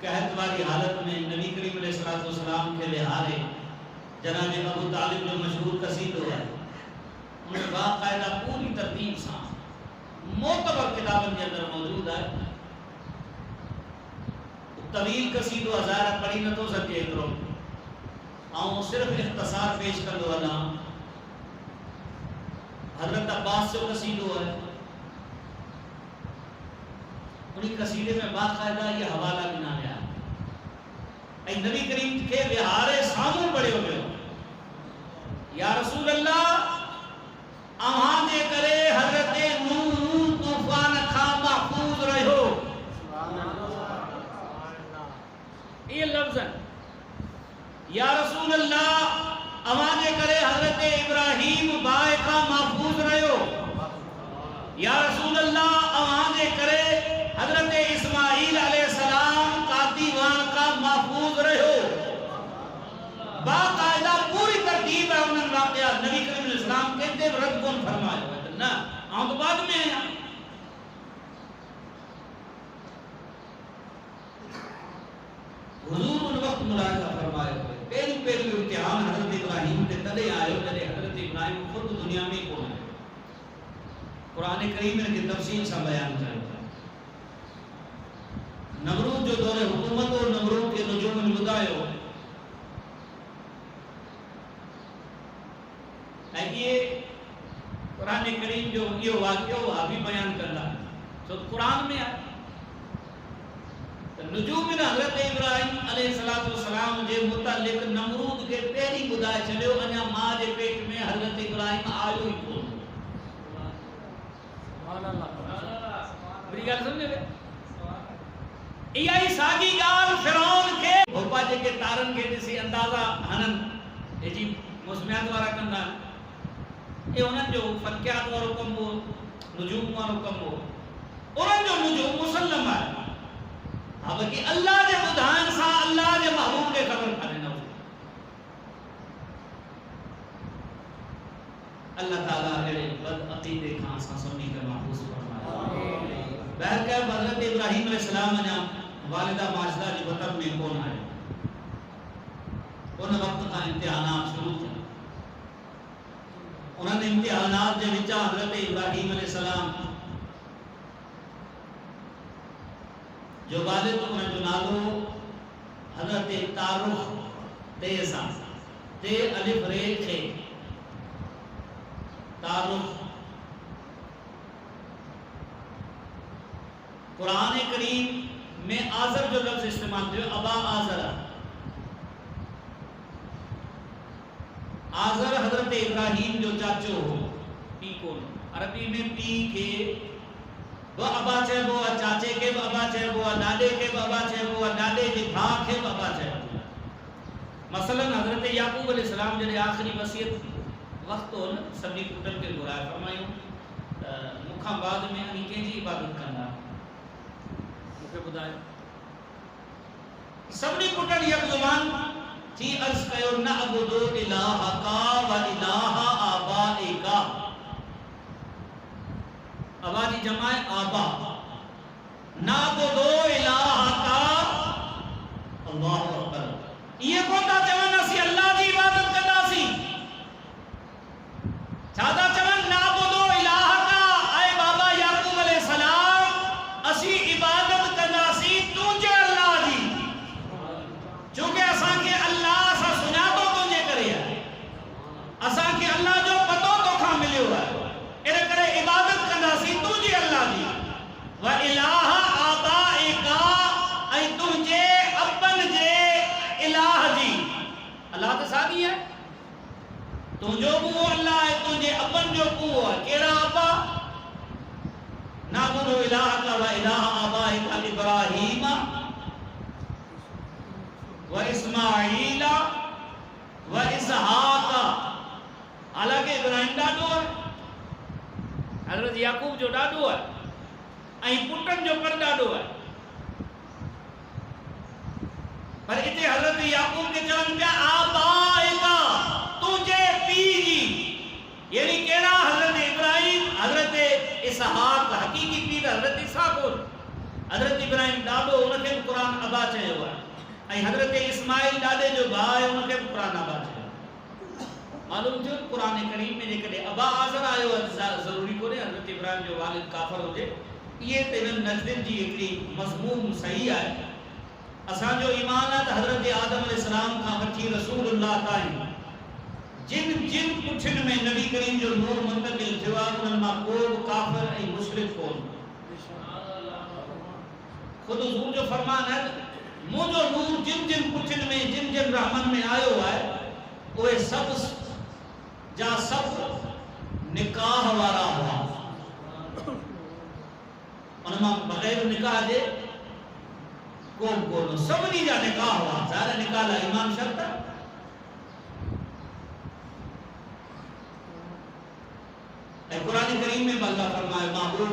कहत वाली हालत में नबी करीम अलैहिस्सलातु वस्सलाम के लिहारे जनाब अबू तालिब जो मशहूर कसीदो है, उन्हें बाकायदा पूरी तरतीब से मोतबर किताबन के अंदर मौजूद है। तवील कसीदो हज़ार पढ़ी न तो सके एतिरो, आऊं सिर्फ इख्तिसार पेश कंदो वञा। हज़रत अब्बास जो कसीदो है, उन्हीं कसीदे में बाकायदा ये हवाला गिना गया है। नबी करीम के विहारे सामू पढ़ियो वियो, या रसूल अल्लाह अव्हां जे करे हज़रत नूह तूफान खां महफूज़ रहियो। ये लफ्ज़ है, या रसूल अल्लाह अव्हां जे करे हज़रत इब्राहिम बाए खां महफूज़ रहियो। या रसूल अल्लाह अव्हां जे करे हज़रत इस्माईल अलैहिस्सलाम कातीवान का महफूज़ रहियो। बाकायदा पूरी तरतीब है उन्हनि वाक़या। नबी करीम अलैहिस्सलाम कहते रद कोन फरमायो है न, आऊं तो बाद में आया। हुजूर उन वक्त मुलाहिज़ा फरमायो है, पहिरीं पहिरीं इम्तिहान हज़रत इब्राहिम ते तॾहिं आयो जॾहिं हज़रत इब्राहिम खुद दुनिया में कोन आयो। कुरान करीम में की तफसील से बयान करें। नमरूद जो दौरे हुकूमत और नमरूद के नुजूम बुदायो ये कुरान करीम जो ये वाक़या अभी बयान करना तो कुरान में नुजूम हज़रत इब्राहिम अलैहिस्सलाम जे मुतालिक नमरूद के पहिरीं ॿुधाए छॾियो अञा मां जे पेट में हज़रत इब्राहिम आयो ई कोन। मेरी ॻाल्हि सम्झो इहा ई साॻी ॻाल्हि फिरौन खे भोपा जेके तारनि खे ॾिसी अंदाज़ा हननि हे जी मौसमियात वारा कंदा आहिनि, ये उन्हनि जो फलकियात वारो कमु हो, नुजूम वारो कमु हो, उन्हनि जो नुजूम मुसल्लम आहे। हाँ बाकी अल्लाह जे ॿुधाइण सां अल्लाह जे महबूब खे ख़बर कान्हे न अल्लाह ताला अहिड़े बदअक़ीदे खां असां सभिनी खे महफ़ूज़ फरमाए। बहरकैफ़ हज़रत इब्राहिम अलैहिस्सलाम अञा वालिदा माजिदा जी बतन में कोन आए, उन वक़्त खां इम्तिहानात शुरू थिया। उन्हनि इम्तिहानात जे विचां हज़रत इब्राहिम अलैहिस्सलाम जो वालिद उन जो नालो हज़रत तारुख तेसा ते अलिफ रे खे तारुख कुरान करीम में आज़र जो लफ्ज़ इस्तेमाल थियो अबा आज़रा। आज़र हज़रत इब्राहिम जो चाचो हो, पी कोन। अरबी में पी के ब अबा चइबो आहे, चाचे के ब अबा चइबो आहे, ॾाॾे के ब अबा चइबो आहे, ॾाॾे जे भाउ खे ब अबा चइबो आहे। मसलन हज़रत याकूब अलैहिस्सलाम जॾहिं आख़िरी वसियत वक़्त हो न सभिनी पुटनि खे घुराए फरमायूं त मूंखां बाद में अनी कंहिंजी इबादत कंदा, मूंखे ॿुधायो। सभिनी पुटनि यक ज़ुबान थी अर्ज़ कयो न अबुदु इलाहका व इलाहा आबाइका। अबा जी जमा है आबा। ना अबुदु इलाहका, अल्लाहु अकबर। ये कोन था चवनि असीं अल्लाह जी इबादत कंदासीं, छा था चवनि ना अबुदु इलाहका, ऐं बाबा याकूब अलैहिस्सलाम असीं इबादत कंदासीं तुंहिंजे अल्लाह जी, छोकी असांखे अल्लाह सां सुञातो तुंहिंजे करे आहे, असांखे अल्लाह जो पतो तोखां मिलियो आहे, इन करे इबादत कंदासीं तुंहिंजे अल्लाह जी। व इलाह आबाइका, ऐं तुंहिंजे अबनि जे इलाह जी। अल्लाह त साॻी आहे, तुंहिंजो बि अल्लाह आहे, तुंहिंजे अबनि जो बि आहे। कहिड़ा अबा? नाबुदु इलाहका व इलाह आबाइका इब्राहीम व इस्माईल व इसहाक। हालांकि इब्राहिम ॾाॾो आहे, हज़रत याकूब जो ॾाॾो आहे, ऐं पुटनि जो परॾाॾो आहे। पर इते हज़रत याकूब खे चवनि पिया आबाइका, तुंहिंजे पीउ जी। यानी कहिड़ा? हज़रत इब्राहिम, हज़रत इसहाक। हक़ीक़ी पीउ हज़रत इसहाक हो, हज़रत इब्राहिम ॾाॾो, उनखे बि क़ुरान अबा चयो आहे, ऐं हज़रत इस्माइल ॾाॾे जो भाउ आहे, उनखे बि क़ुरान अबा चयो। मालूम थियो क़ुरान करीम में जेकॾहिं अबा आज़र आयो ज़रूरी कोन्हे हज़रत इब्राहिम जो वालिद काफ़िर हुजे। इहे त इन्हनि नज़दीन जी हिकिड़ी मज़मूम सही आहे। असांजो ईमान आहे त हज़रत आदम अलैहिस्सलाम खां वठी रसूलुल्लाह ताईं जिन जिन पुठियुनि में नबी करीम जो नूर मुंतक़िल थियो आहे, उन्हनि मां को बि काफ़िर ऐं मुशरिक कोन। ख़ुदि हुज़ूर जो फरमान है, मुंहिंजो नूर जिन जिन पुठियुनि में जिन जिन रहमन में आयो आहे, उहे सभु जा सब निकाह वारा हुआ। उनमां बग़ैर निकाह जे कोन सभिनी जा निकाह हुआ। ज़ाहिर निकाह लाइ ईमान शर्त आहे। ऐं क़ुरान करीम में अल्लाह फरमाए महबूब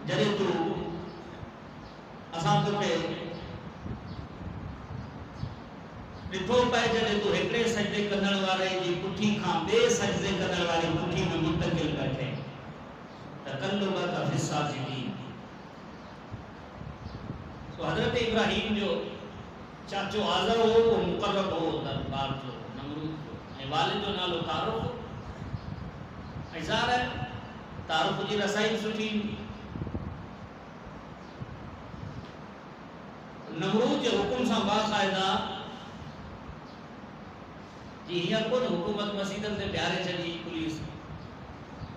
जॾहिं तूं असां तोखे ॾिठो पए, जॾहिं तूं हिकिड़े सजदे कंदड़ वारे जी पुठी खां ॿिए सजदे कंदड़ वारी पुठी में मुंतकिल करे थिए त कल्लुबका फी साजिदीन। तो हज़रत इब्राहिम जो चाचो आज़र हो, वो मुक़र्रब हो दरबार जो नमरूद जो, ऐं वालिद जो नालो तारुख। ऐं ज़ाहिर आहे तारुफ जी रसाई सुठी। नमरूद जे हुकुम सां बाक़ायदा जी हींअर कोन हुकूमत मस्जिदनि ते ॿियारे छॾी, पुलिस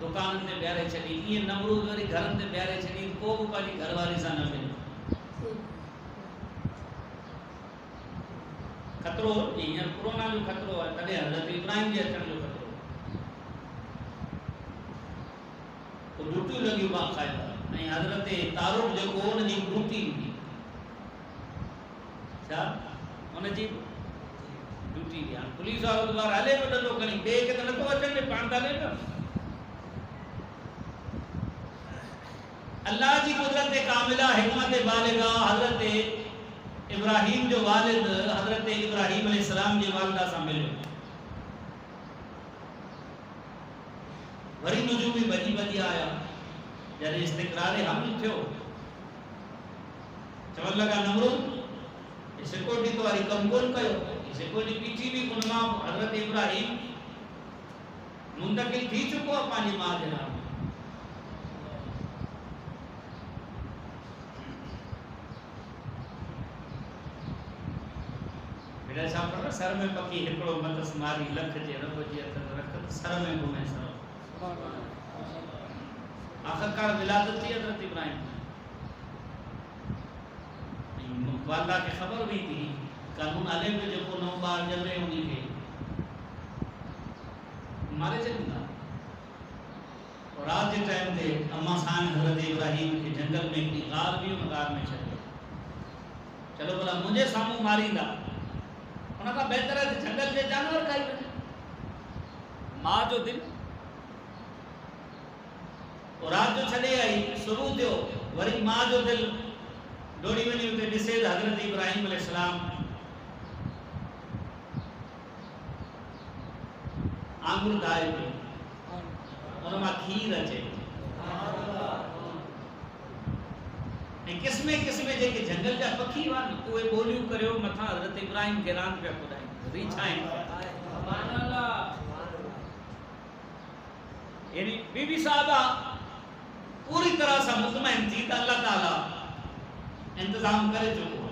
दुकाननि ते ॿियारे छॾी, ईअं नमरूद वरी घरनि ते ॿियारे छॾी, को बि पंहिंजी घरवारी सां न मिले। खतरो हींअर कोरोना जो खतरो आहे, तॾहिं हज़रत इब्राहिम जे अचण जो खतरो। पोइ ड्यूटियूं लॻियूं बाक़ायदा, ऐं हज़रत तारुफ जेको उनजी ड्यूटी हुई, छा उनजी ड्यूटी हुई। हाणे पुलिस वारो त ॿार हले पियो ॾंडो खणी, ॿिए खे त नथो अचनि ॾे, पाण त हले पियो। अल्लाह जी कुदरत कामिला, हिकमत बालिगा, हज़रत इब्राहिम जो वालिद हज़रत इब्राहिम अलैहिस्सलाम जी वालिदा सां मिलियो। वरी नुजूमी भॼी भॼी आया, जॾहिं इस्तिक़रार हमल थियो, चवण लॻा नमरूद सिक्योरिटी तो वारी कम कोन कयो, सिक्योरिटी पीछी भी उन मां हज़रत इब्राहिम मुंतकिल थी चुको आहे पंहिंजी मां जे नाम। बेटा छा पर सर में पकी हिकिड़ो मतस मारी, लख जे रब जी हथ रख सर में घुमे सर। आखिरकार विलादत थी हज़रत इब्राहिम, वाला के खबर भी थी कानून हले पे जेको नओं ॿार ॼमे उन खे मारे छॾींदा। और रात जे टाइम ते अम्मा सां हज़रत इब्राहिम के जंगल में हिकिड़ी गार भी उन गार में छॾियो। चलो भला मुंहिंजे साम्हूं मारींदा, उन खां बहितर आहे त जंगल जे जानवर खाई वञे। मां जो दिल और रात जो छॾे आई, सुबुह थियो वरी मां जो दिल दौड़ी वञी उते ॾिसे त हज़रत इब्राहिम अलैहिस्सलाम आंगुर दाए पियो, उन मां खीर अचे। ऐं क़िस्मे क़िस्मे जेके जंगल जा पखी हुआ न, उहे ॿोलियूं करियो मथां हज़रत इब्राहिम खे रांदि पिया ॿुधाइनि, रीछाइनि। यानी बीबी साहिबा पूरी तरह सां मुतमइन थी त अल्लाह ताला इंतजाम करे चुको है।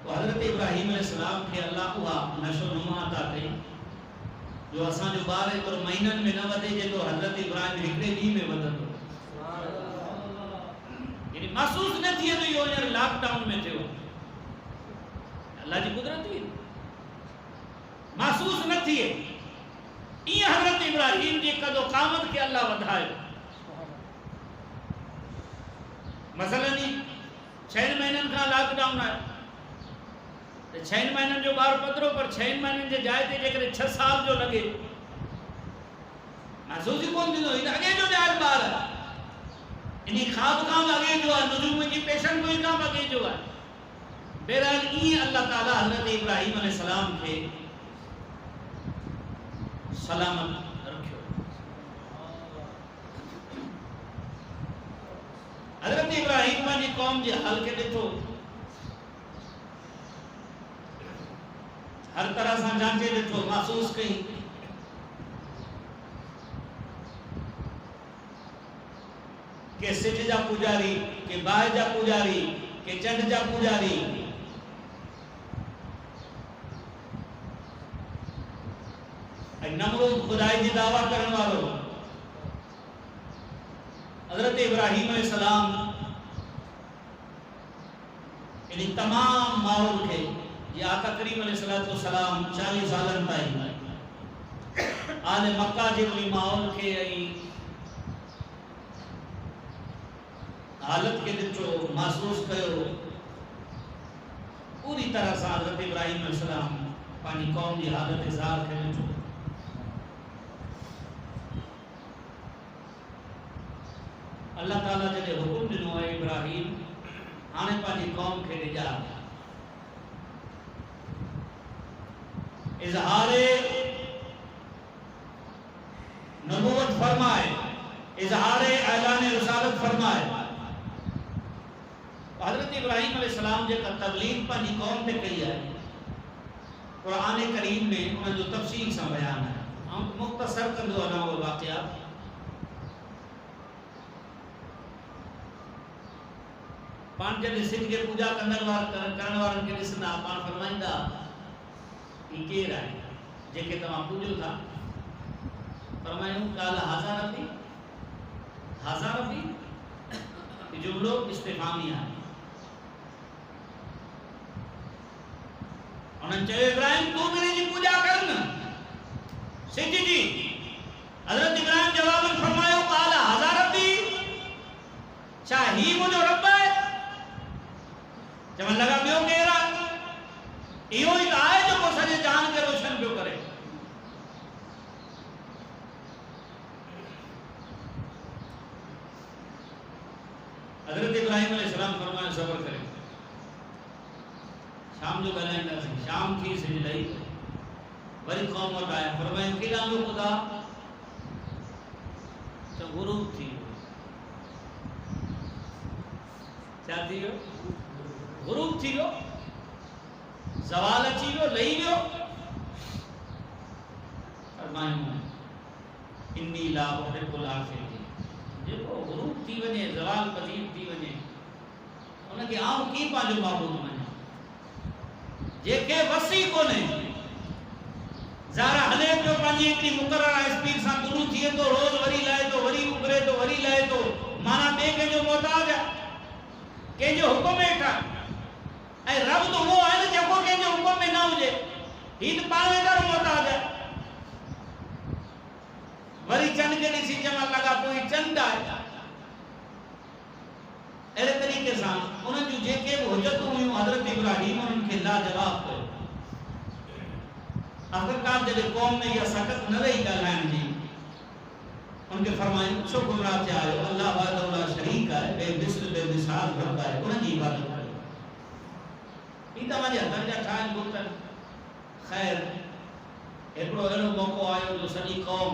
तो हज़रत इब्राहिम अलैहिस्सलाम के अल्लाह उहा नशो नुमा अता कई जो असां जो ॿार एतिरो महीननि में न वधे जेको हज़रत इब्राहिम हिकिड़े ॾींहं में वधंदो। यानी महसूस न थिए तो इहो हींअर लॉकडाउन में थियो, अल्लाह जी कुदरत हुई, महसूस न थिए। ईअं हज़रत इब्राहिम जी कदो क़ामत खे अल्लाह वधायो। मसलन ही 6 महीननि खां लॉकडाउन आहे, तो 6 महीननि जो ॿार पधरो, पर 6 महीननि जे जाइ ते जेकॾहिं 6 साल जो लॻे महसूस ही कोन थींदो, हीउ अॻे जो ॼायल ॿार आहे, इन ख़्वाब खां अॻे जो आहे, नुजूम जी पेशन गोई खां अॻे जो आहे। बहरहाल ईअं अल्लाह ताला हज़रत इब्राहिम अलैहिस्सलाम खे सलामत रखियो। हज़रत इब्राहिम पंहिंजी कौम जे हाल खे ॾिठो, हर तरह सां जांचे ॾिठो, महसूस कई के सिज जा पुजारी, के बाहि जा पुजारी, के चंड जा पुजारी, नमरूद खुदाई जी दावा करण वालो। हज़रत इब्राहिम अलैहिस्सलाम इन तमाम माहौल के या आका करीम अलैहिस्सलाम 40 सालन ताईं आले मक्का जे उन माहौल के हालत के ॾिठो, महसूस कयो। पूरी तरह सां हज़रत इब्राहिम अलैहिस्सलाम पंहिंजी कौम जी हालत इज़हार खे ॾिठो। अल्लाह ताला जॾहिं हुकुम ॾिनो आहे इब्राहिम हाणे पंहिंजी कौम खे ॾिजा, इज़हारे नबूवत फरमाए, इज़हारे ऐलान रिसालत फरमाए। हज़रत इब्राहिम अलैहिस्सलाम जेका तबलीग पंहिंजी कौम ते कई आहे, क़ुरान करीम में उन जो तफ़सील सां बयान है। हम मुख्तसर कंदो अना वो वाक़या पान जॾहिं सिद्ध के पूजा करण वारनि खे ॾिसंदा पाण फरमाईंदा ही केरु आहे जेके तव्हां पूॼो था फरमायूं काल हाज़ा रबी जुमलो इस्तिफ़ामी आहे उन्हनि चयो इब्राहिम तू बि हिनजी पूॼा कर न सिद्ध जी हज़रत इब्राहिम जवाब फरमायो काल हाज़ा रबी छा ही मुंहिंजो रब आहे चवण लॻा ॿियो केरु आहे इहो ई त आहे जेको सॼे जहान खे रोशन पियो करे हज़रत इब्राहिम अलैहिस्सलाम फरमायो सब्र करे शाम जो ॻाल्हाईंदासीं शाम थी सिज लही वरी क़ौम वटि आया फरमायो केॾां वियो ख़ुदा त गुरूब थी वियो छा थी वियो गुरूब थी वियो ज़वाल अची वियो लही वियो फरमायो इन्नी ला उहिब्बुल आफिलीन जेको गुरूब थी वञे ज़वाल पजीर थी वञे उनखे आऊं कीअं पंहिंजो माबूद मञां जेके वसी कोन्हे ज़ारा हले पियो पंहिंजी हिकिड़ी मुक़ररु स्पीड सां गुरू थिए थो रोज़ वरी लहे थो वरी उभरे थो वरी लहे थो माना ॿिए कंहिंजो मोहताज आहे कंहिंजो हुकुम हेठि ऐं रब त उहो आहे न जेको कंहिंजे हुकुम में न हुजे हीउ त पाण वेठो मोहताज आहे वरी चंड खे ॾिसी चवण लॻा पोइ चंड आहे अहिड़े तरीक़े सां उन्हनि जूं जेके बि हुजतूं हुयूं हज़रत इब्राहिम उन्हनि खे लाजवाब कयो आख़िरकार जॾहिं क़ौम में इहा सकत न रही ॻाल्हाइण जी उनखे फरमायूं छो गुमराह थिया आहियो अल्लाह वहदहू ला शरीक आहे बेमिसल बेमिसाल रब आहे उनजी इबादत कयो ही तव्हांजे हथनि जा ठाहियल बुत ख़ैर हिकिड़ो अहिड़ो मौक़ो आयो जो सॼी क़ौम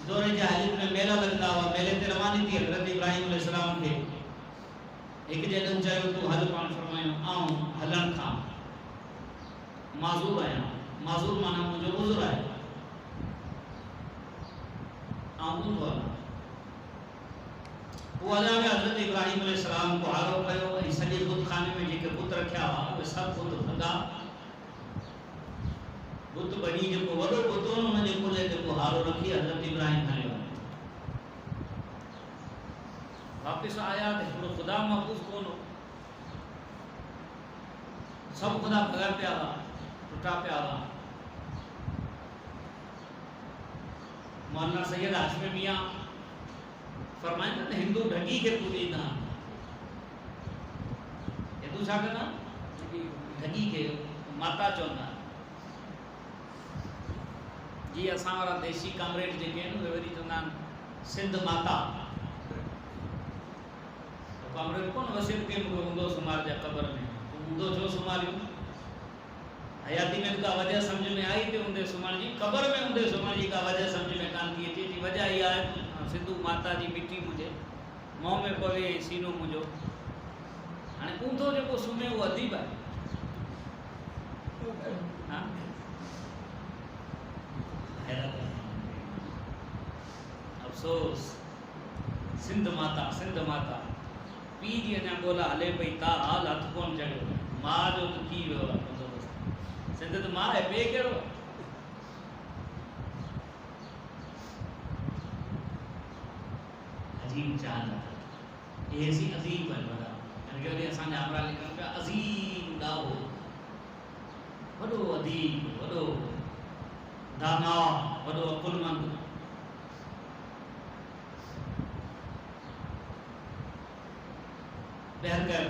दौरे जे हालत में मेला लॻंदा हुआ मेले ते रवानी थी हज़रत इब्राहिम अलैहिस्सलाम खे हिकु जॾहिं चयो तूं हल पाण फरमायो आऊं हलण खां माज़ूर आहियां माज़ूर माना मुंहिंजो उज़ुर आहे आऊं ऊंधो हलां पोइ हलिया विया हज़रत इब्राहिम अलैहिस्सलाम को हारो कयो ऐं सॼे बुतखाने में जेके बुत रखिया हुआ उहे सभु बुत भॻा बुत बनी जेको वॾो बुत हो हुन जे कुल्हे ते को हारो रखी हज़रत इब्राहिम हलियो वापस आया तो हिकिड़ो ख़ुदा महफ़ूज़ कोन हो सभु ख़ुदा भॻा पिया हुआ टुटा पिया हुआ मौलाना सैयद हाशमी मियां फरमाईंदा त हिंदू ढगी खे पूॼींदा हिंदू छा कंदा ढगी खे माता चवंदा जी असां वारा देसी कामरेड जेके आहिनि उहे वरी चवंदा आहिनि सिंध माता कामरेड कोन वसीयत के मूंखे ऊंधो सुम्हारजांइ क़बर में ऊंधो छो सुम्हारियूं हयाती में का वजह समझ में आई थी ऊंधे सुम्हण जी क़बर में ऊंधे सुम्हण जी का वजह समझ में कान थी अचे जी वजह इहा आहे सिंधु माता जी मिट्टी मुंहिंजे मुंहं में पवे सीनो मुंहिंजो हाणे ऊंधो जेको सुम्हे उहो अदीब आहे हा अफ़सोस सिंध माता पी जी अञा ॻोल्हा हले पई ता हाल हथ कोन चढ़ियो मां जो त थी वियो आहे बंदोबस्तु सिंध त मां आहे ॿिए कहिड़ो आहे अजीब चाल आहे इहे सी अजीब आहिनि वॾा यानी कि वरी असांजा हमरा लिखनि पिया अज़ीम ॾाहो वॾो अदीब वॾो दाना वॾो अकुलमंद बहरकर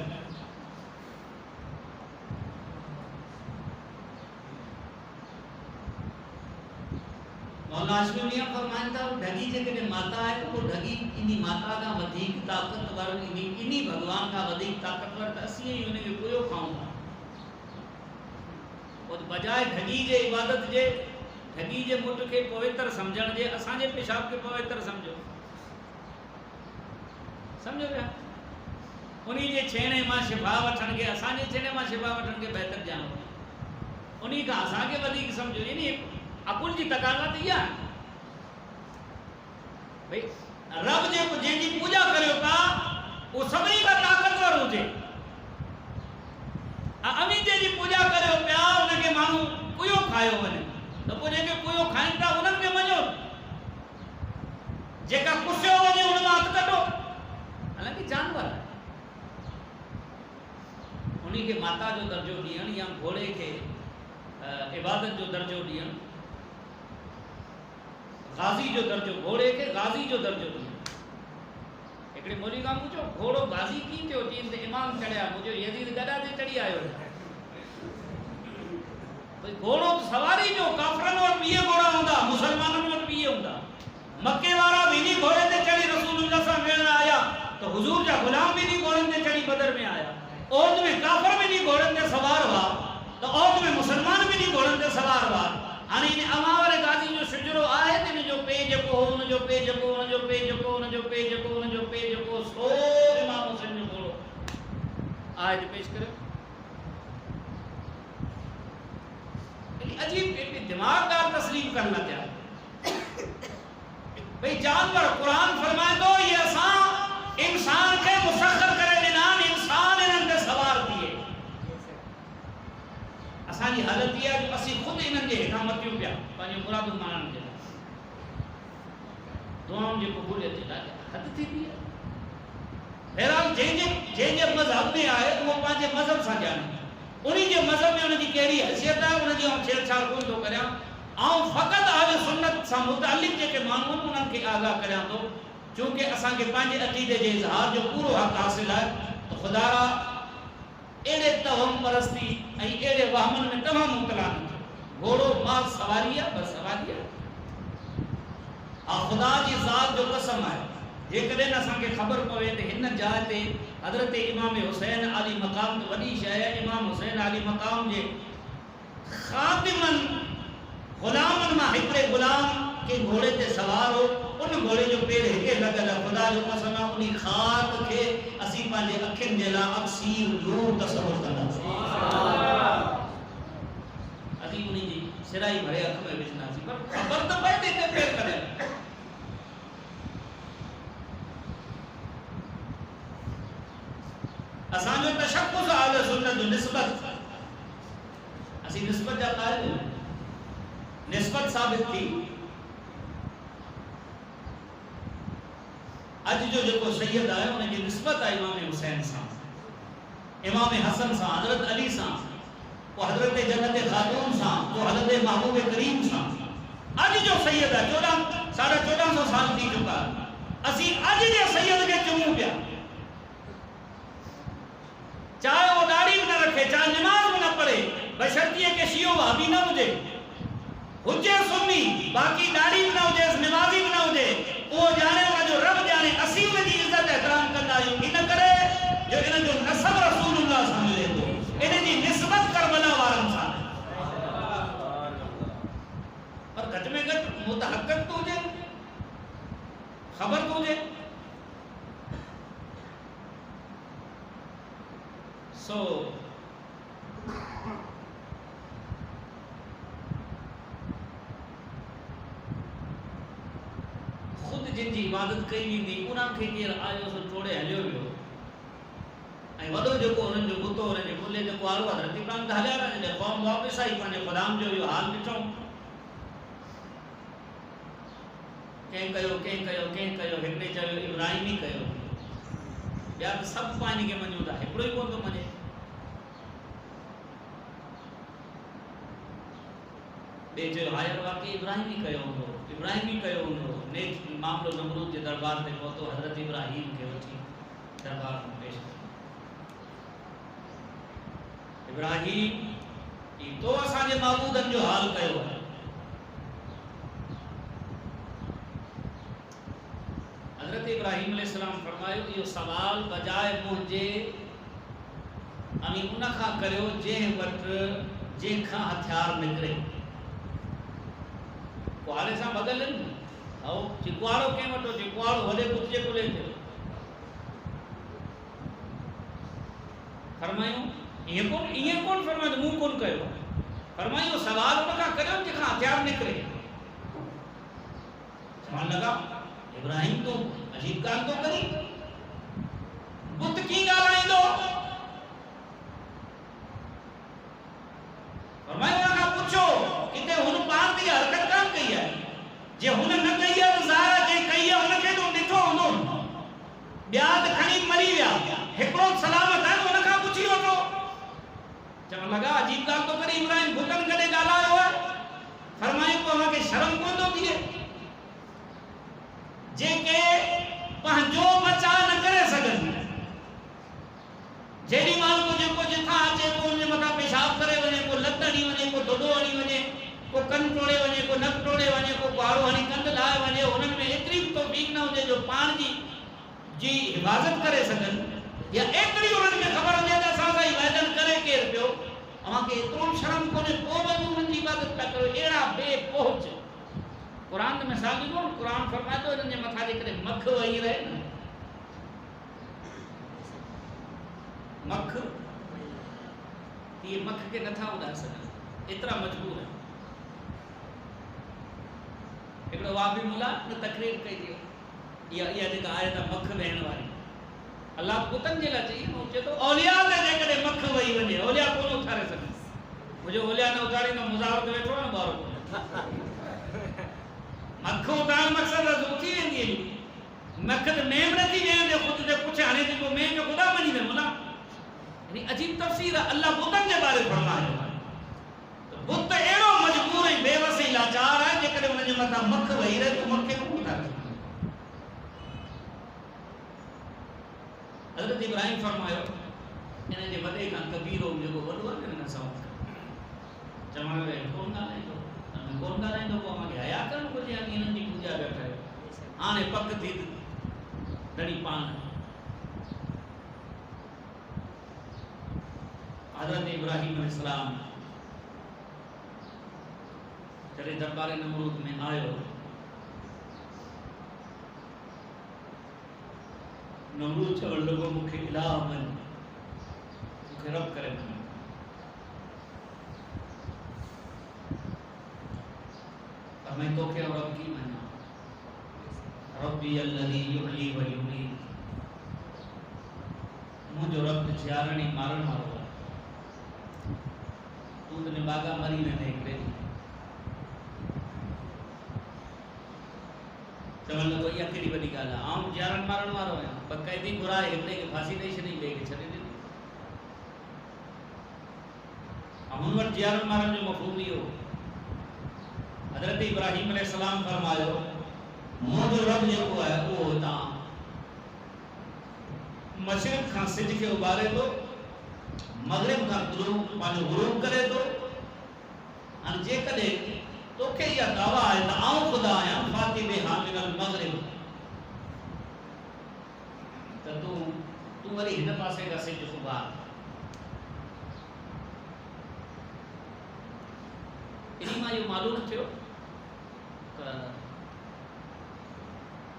मौलाना हाशमी मियां फरमाईंदा ढगी जेकॾहिं माता आहे त पोइ ढगी इन्ही माता खां वधीक ताक़तवर इन्ही भॻवान खां वधीक ताक़तवर त असीं ई हुनखे पूरो खाऊं था पोइ बजाए ढगी जे इबादत जे ढगी जे मुठ खे पवित्र सम्झण जे असांजे पेशाब खे पवित्र सम्झो सम्झो पिया उन्हीं जे छेणे मां शिफा वठण खे असांजे छेणे मां शिफा वठण खे बहितर ॼाणो उन्हीं खां असांखे वधीक सम्झो यानी अकुल जी तकाज़ा त इहा भई रब जेको जंहिंजी पूॼा करियो था उहो सभिनी खां ताक़तवर हुजे। अमी जंहिंजी पूॼा करियो पिया उनखे माण्हू कुयो खायो वञे त पोइ जेके कुयो खाइनि था उन्हनि खे मञो, जेका कुसियो वञे उन मां हथु कढो, हालांकि जानवर आहे। उन्ही खे माता जो दर्जो ॾियणु या घोड़े खे इबादत जो दर्जो ॾियणु, गाज़ी जो दर्जो, घोड़े खे गाज़ी जो दर्जो ॾियणु। हिकिड़े मौलवी खां पुछो घोड़ो गाज़ी कीअं थियो? चईं त इमाम चढ़िया, मुंहिंजो यज़ीद गॾा ते चढ़ी आयो। भई घोड़ो सवारी जो काफ़िरनि वटि ॿिए घोड़ा हूंदा, मुसलमाननि वटि ॿिए हूंदा। मके वारा बि इन्ही घोड़े ते चढ़ी रसूलुल्लाह सां मिलण आया त हुजूर जा गुलाम बि इन्ही घोड़नि ते चढ़ी बदर में आया। औद में काफ़िर भी इन्ही घोड़नि ते सवार हुआ त औद में मुसलमान भी इन्ही घोड़नि ते सवार हुआ। हाणे इन अमावर गाज़ी जो सिजरो आहे त इनजो पे जेको हो, उनजो पे जेको, उनजो पे जेको, उनजो पे जेको, उनजो पे जेको, सो इमाम हुसैन जो घोड़ो आहे त पेश करियो। अजीब एॾी दिमाग़दार तस्लीम करण न थिया। भई जानवर कुरान फरमाए थो ये असां इंसान खे मुसख़र करे ॾिना, इंसान इन्हनि ते सवार थिए। असांजी हालत इहा आहे असीं ख़ुदि इन्हनि जे हेठां मथियूं पिया पंहिंजो मुरादूं माणण जे लाइ, दुआउनि जी क़बूलियत जे लाइ हद थींदी आहे। बहरहाल जंहिंजे मज़हब में आहे उहो पंहिंजे मज़हब सां ॼाणे, उन्ही जे मज़हब में उनजी कहिड़ी हैसियत आहे उनजी आउं छेड़छाड़ कोन थो करियां। आउं फ़क़ति अहले सुन्नत सां मुतअल्लिक़ जेके माण्हू आहिनि उन्हनि खे आगाह करियां थो, चूंकि असांखे पंहिंजे अक़ीदे जे इज़हार जो पूरो हक़ हासिल आहे। त ख़ुदा एड़े तवहम परस्ती ऐं एड़े वहमन में तमाम मुब्तला न थियो। घोड़ो मां सवारी आहे, बस सवारी आहे। ख़ुदा जी ज़ात जो कसम आहे, जेकॾहिं असांखे ख़बर पवे त हिन जाइ ते हज़रत इमाम हुसैन आली मक़ाम त वॾी शइ आहे, इमाम हुसैन आली मक़ाम जे ख़ातिमनि ग़ुलामनि मां हिकिड़े ग़ुलाम के घोड़े ते सवार हो, उन घोड़े जो पेर हिते लॻल आहे। ख़ुदा जो कसम आहे, उन ख़ाक खे असीं पंहिंजे अखियुनि जे लाइ अक्सीर नूर तसवुर कंदासीं। असीं उन जी सिराई भरे अख में विझंदासीं, पर ख़बर त पए त हिते पेर कॾहिं। असांजो तशख़्ख़ुस अहले सुन्नत जो निस्बत, असीं निस्बत जा क़ाइल, निस्बत साबित थी। अज जो जेको सैयद आहे उनजी निस्बत आहे इमाम हुसैन सां, इमाम हसन सां, हज़रत अली सां, पोइ हज़रत जन्नत ख़ातून सां, पोइ हज़रत महबूब करीम सां। अज जो सैयद आहे 1400 साल थी चुका। असीं अज जे सैयद खे चूमूं पिया, चाहे वो दाढ़ी भी न रखे, चाहे नमाज भी न पढ़े, बशर्तिए के शियो वहाबी न हुजे, हुजे सुन्नी, बाकी दाढ़ी भी न हुजे, नमाजी भी न हुजे, वो जाने वाला जो रब जाने। असीं उन जी इज्जत एहतराम कंदा आहियूं इन करे जो इन जो नसब रसूलुल्लाह सां मिले थो, इन जी निस्बत करबला वारनि सां। पर घटि में घटि मुतहक़क़ तो हुजे, ख़बर तो हुजे। सो खुद जिनकी इबादत कई वेंदी उन्हनि खे केरु आयो सो टोड़े हलियो वियो, ऐं वॾो जेको उन्हनि जो बुतो उन्हनि जे मुले जेको आरो आहे धरती प्रांत हलिया पिया, जॾहिं क़ौम वापसि आई पंहिंजे ख़ुदाम जो इहो हाल ॾिठो। कंहिं कयो, हिकिड़े चयो इब्राहिम ई कयो, ॿिया त सभु पंहिंजे खे मञूं था, हिकिड़ो ई कोन थो मञे। ॿिए चयो हायर वाक़ई इब्राहिम ई कयो हूंदो, नेक मामलो नमरूद जे दरबार ते पहुतो, हज़रत इब्राहिम खे वठी दरबार में पेश कयो। इब्राहिम ई तो असांजे महबूदनि जो हाल कयो आहे। हज़रत इब्राहिम अलैहिस्सलाम फरमायो इहो सवाल बजाए मुंहिंजे उन खां करियो जंहिंखां हथियार निकिरे। कुआरे सां बदल ऐं चिकुआरो कंहिं वटि हो, चिकुआरो वॾे पुट जे कुले थियो। फरमायूं ईअं कोन फरमायो मूं कोन कयो, फरमायो सवाल उनका करियो जंहिंखां हथियार निकिरे। चवण लॻा इब्राहिम तो अजीब ॻाल्हि तो करी, बुत कीअं ॻाल्हाईंदो? फरमायो उनखां पुछो किथे हुन पाण ती हरकत कान कई आहे, जे हुन न कई आहे त ज़ाहिर जे कई आहे हुनखे तो ॾिठो हूंदो, ॿिया त खणी मरी विया, हिकिड़ो सलामत आहे त हुनखां पुछी वठो। चवण लॻा अजीब ॻाल्हि तो करे इब्राहिम, बुतनि कॾहिं ॻाल्हायो आहे? फरमायो पोइ हुनखे शर्म कोन थो थिए जेके पंहिंजो बचाव न करे सघनि, जेॾी महिल को जेको जिथां अचे को हुनजे मथां पेशाब करे वञे, को लत हणी वञे, को धुधो हणी वञे, को कन टोड़े वञे, को नक टोड़े वञे, को ॿारो हणी कंध लाहे वञे, हुननि में एतिरी बि तौफ़ीक़ न हुजे जो पाण जी हिफ़ाज़त करे सघनि, या एतिरी उन्हनि खे ख़बर हुजे त असां सां वैदन करे केरु पियो, अव्हांखे एतिरो शर्म कोन्हे, पोइ बि उन्हनि जी इबादत पिया कयो, अहिड़ा बेपोच। क़ुरान में मिसाल ॾिनो, क़ुरान फरमाए थो हिननि जे मथां जेकॾहिं मख वेही रहे न, मख ये मख के नथा उड़ा सघनि, एतिरा मजबूर है। हिकिड़ो वाबी मुला न तकरीर कई थी, इहा जेका आहे त मख वेहण वारी, अल्लाह पुतनि जे लाइ चई, चए थो औलिया ते जेकॾहिं मख वेही वञे, औलिया कोन उथारे सघनि, मुंहिंजो औलिया न उथारींदो मुज़ाहिरो ते वेठो आहे न ॿारो कोन, मख उतारण मक़सद आहे उथी वेंदी आहे, मख त मेम नथी वेहंदे ख़ुदि ते पुछे, हाणे जेको मेम जो ख़ुदा मञी वियो मुला, अजीब तफ़सीर है। अल्लाह बुतन के बारे फरमायो तो बुत एड़ो मजबूर है, बेवस है, लाचार है, जेकॾहिं उन जे मथां मख वही रहे तो मखे को उठारे। हज़रत इब्राहिम फरमायो इन जे वॾे खां कबीरो जेको वॾो आहे न असां चवण लॻे कोन ॻाल्हाईंदो, कोन ॻाल्हाईंदो, पोइ मूंखे हया करणु घुरिजे, हिननि जी पूॼा पिया कयो, हाणे पक थी धड़ी पाण। हज़रत इब्राहिम अलैहिस्सलाम जॾहिं दरबार नमरूद में आयो, नमरूद चवण लॻो मूंखे इलाह मञ, मूंखे रब करे मञ। मैं तोखे रब की मञा, रब्बी अल्लज़ी युहयी व युमीत, मुंहिंजो रब जियारणी मारण वारो आहे, तूं त निबागा मरी न हिकिड़े चवण लॻो इहा कहिड़ी वॾी ॻाल्हि आहे, आउं जियारण मारण वारो आहियां, बक़ाइदी घुराए हिकिड़े खे फांसी ॾेई छॾी, ॿिए खे छॾे ॾिनी, हुन वटि जियारण मारण जो मफ़हूम इहो। हज़रत इब्राहिम अलैहिस्सलाम फरमायो मुंहिंजो रब जेको आहे उहो हितां मशरिक़ खां सिज खे उभारे थो, मग़रिब खां पंहिंजो ग़ुरूब करे थो, हाणे जेकॾहिं तोखे इहा दावा आहे त आउं ख़ुदा आहियां फातिहा मिनल मग़रिब, त तूं वरी हिन पासे खां सिज उभार। इन मां इहो मालूम थियो त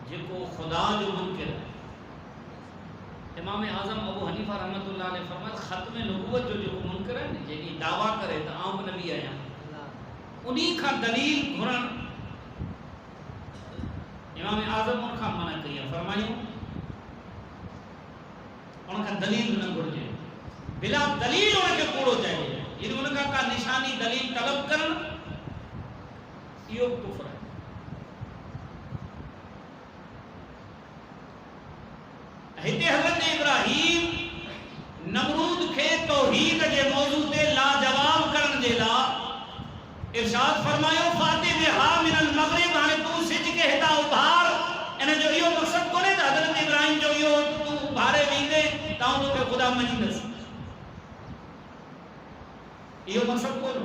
जेको ख़ुदा जो मुनकिर आहे, इमाम आज़म अबू हनीफा रहमतुल्लाह अलैह फरमाया ख़त्म नबूवत जो जेको मुनकिर आहे न, जेकी दावा करे त आउं बि नबी आहियां, उन्हीं खां दलील घुरण इमाम आज़म उन खां मना कई आहे, फरमायूं उन खां दलील न घुरिजे, बिला दलील उनखे कूड़ो चइजे, यानी उन खां का निशानी दलील तलब करण इहो बि कुफ्र आहे। हिते हज़रत इब्राहिम नमरूद खे तौहीद जे मौजू ते लाजवाब करण जे लाइ इरशाद फरमायो फातिहा मिनल मग़रिब, हाणे तूं सिज के हितां उभार। इन जो इहो मक़सद कोन्हे त हज़रत इब्राहिम जो इहो तूं उभारे वेंदे त आउं तोखे ख़ुदा मञींदुसि, इहो मक़सद कोन,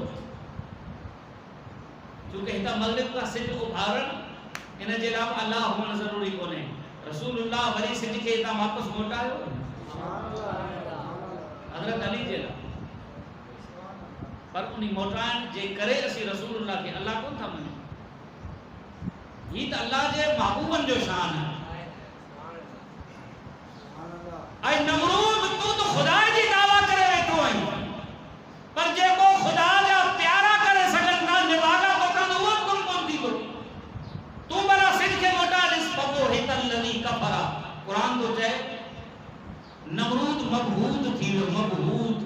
छोकी हितां मग़रिब खां सिज उभारण इन जे लाइ अल्लाह हुअण ज़रूरी कोन्हे, रसूलुल्लाह वरी सिज खे हितां वापसि मोटायो हज़रत अली जे लाइ, पर उन मोटाइण जे करे असीं रसूलुल्लाह खे अल्लाह कोन था मञूं, ही त अल्लाह जे महबूबनि जो शान आहे। ऐं नमरूद तूं त ख़ुदा जी दावा करे वेठो आहीं, पर जेको ख़ुदा जा प्यारा कुरान तो चए नमरूद मबहूत थी वियो, मबहूत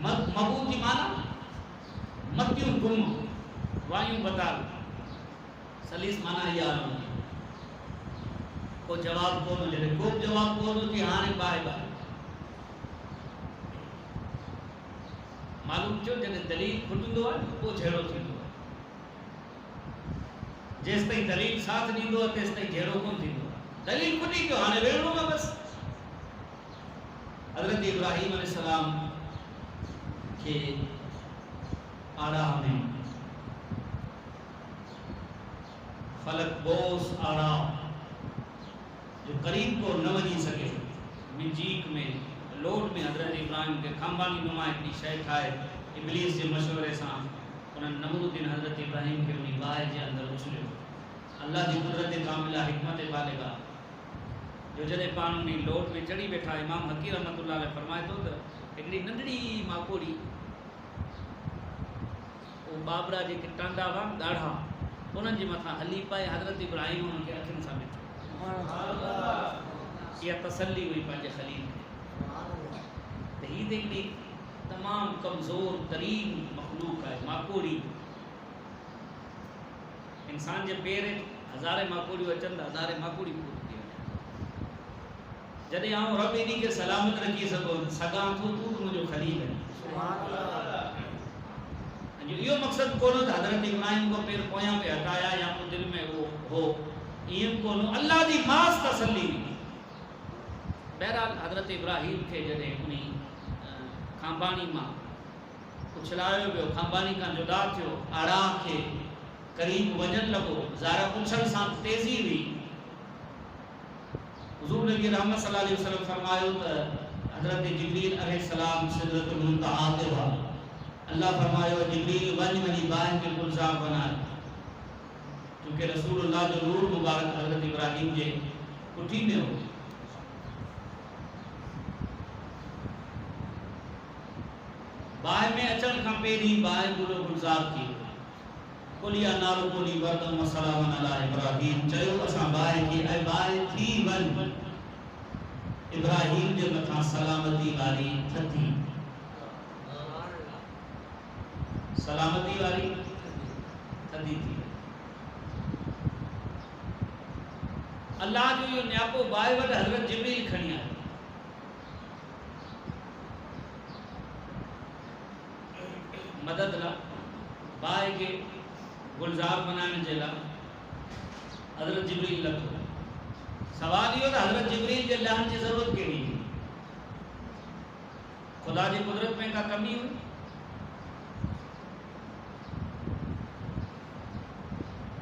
मबहूत की माना मतियूं गुम वायूं बताल सलीस माना यार को जवाब को मिले को जवाब को थी हाने बाय बाय मालूम छो जॾहिं दलील खुटंदो आहे पोइ झेड़ो थींदो आहे, जेसि ताईं दलील साथ ॾींदो आहे तेसि ताईं झेड़ो कोन थींदो आहे। दलील खुटी पियो हाणे वेड़ो आहे बसि। हज़रत इब्राहीम अलैहिस्सलाम के आड़ा में फलक बोस आड़ा जो करीब को न वञी सके मिंजीक में लोट में हज़रत इब्राहिम के खानदानी नुमा हिकिड़ी शइ ठाहे इब्लीस जे मशवरे सां उन्हनि नमरूदीन हज़रत इब्राहिम के उन बाहि जे अंदरि उछलियो। अल्लाह जी कुदरत कामिला हिकमत बालिगा जो जॾहिं पाण उन लोट में चढ़ी वेठा, इमाम हकीर रहमतुल्लाह अलैह फरमाए थो त हिकिड़ी नंढड़ी माकोड़ी वो बाबरा जेके टांडा हुआ ॾाढा उन्हनि जे मथां हली पाए हज़रत इब्राहिम उन्हनि खे अखियुनि सां ॾिठो। इहा तसल्ली हुई पंहिंजे ख़लील खे त हीअ त हिकिड़ी तमामु कमज़ोर तरीन मखलूक आहे माकोड़ी। इंसान जे पेर हज़ारे माकोड़ियूं अचनि त हज़ारे माकोड़ी पूरी थी वञे। जॾहिं आउं रब इन खे सलामत रखी सघां थो तूं त मुंहिंजो ख़लील आहे। जो इहो मक़सदु कोन त हज़रत इब्राहिम को पेर पोयां पे हटाया या को दिल में वो हो, ईअं कोन, अल्लाह जी मास तसल्ली हुई। बहरहाल हज़रत इब्राहिम खे जॾहिं उन खांबानी मां उछलायो वियो, खांबानी खां जुदा थियो, आड़ा खे करीब वञण लॻो, ज़ारा उछल सां तेज़ी हुई। हुज़ूर नबी रहमत सल्लल्लाहु अलैहि वसल्लम फरमायो त हज़रत जिब्रील अलैहिस्सलाम सिदरतुल मुंतहा ते हुआ। अल्लाह फरमायो जिब्रील वञी बाहि खे गुलज़ार बनाए, क्योंकि रसूलुल्लाह जो नूर मुबारक हज़रत इब्राहिम जे कुठी में हो। बाहि में अचण खां पहिरीं बाहि गुल गुलज़ार थी। कुलिया नारो बोली वरदम वसलाम अला इब्राहिम, चयो असां बाहि खे ऐं बाहि थी वञ इब्राहिम जे मथां सलामती वारी थधी, सलामती वारी थधी थी। अल्लाह जो इहो न्यापो बाहि वटि हज़रत जिब्रील खणी आयो। मदद लाइ बाहि खे गुलज़ार बनाइण जे लाइ हज़रत जिब्रील लथो। सवाल इहो त हज़रत जिब्रील जे लहण जी ज़रूरत कहिड़ी हुई? ख़ुदा जी कुदरत में का कमी हुई?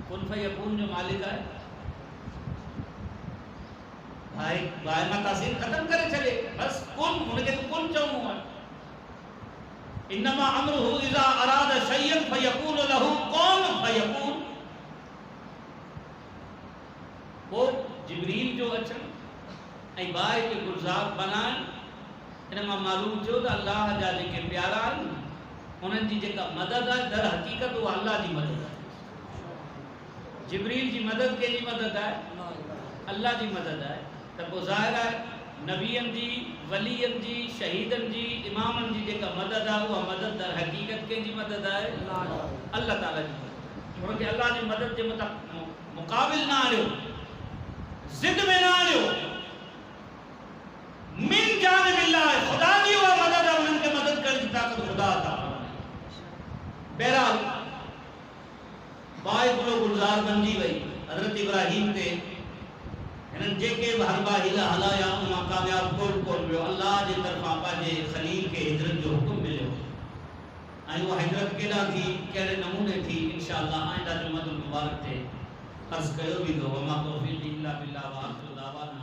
कुन फयकून जो मालिक आहे, बाहि मां तासीर ख़त्म करे छॾे, बस कुन, हुनखे त कुन चवणो आहे। इन्नमा अमरुहु इज़ा अराद शय्यन फयकूनु लहू कुन फयकून। वो जिब्रील जो अचण ऐं बाहि खे गुलज़ार बनाइण, इन मां मालूम थियो त अल्लाह जा जेके प्यारा आहिनि उन्हनि जी जेका मदद आहे दर हक़ीक़त उहा अल्लाह जी मदद आहे। जिब्रील जी मदद कंहिंजी मदद आहे? अल्लाह जी मदद आहे। त पोइ ज़ाहिर आहे नबियनि जी, वलियनि जी, शहीदनि जी, इमामनि जी जेका मदद आहे उहा मदद दर हक़ीक़त कंहिंजी मदद आहे? अल्लाह ताला जी मदद। उनखे अल्लाह जी मदद जे मुक़ाबिल न आणियो, ज़िद में न आणियो। मिन जानिबिल्लाह, ख़ुदा जी उहा मदद आहे, उन्हनि खे मदद करण जी ताक़त ख़ुदा अता फरमाए। बहरहाल बाहि गुलो गुलज़ार बणिजी वई। हज़रत इब्राहिम ते हिननि जेके बि हरबा हिला हलाया उन कामयाब कोन वियो। अल्लाह जे तरफ़ां पंहिंजे ख़लील खे हिजरत जो हुकुम मिलियो ऐं उहा हिजरत केॾां थी, कहिड़े नमूने थी, इंशाअल्लाह आइंदा जुमअतुल मुबारक ते अर्ज़ कयो वेंदो। वमा तौफ़ीक़ी इल्ला बिल्लाह व आख़िरु दावाना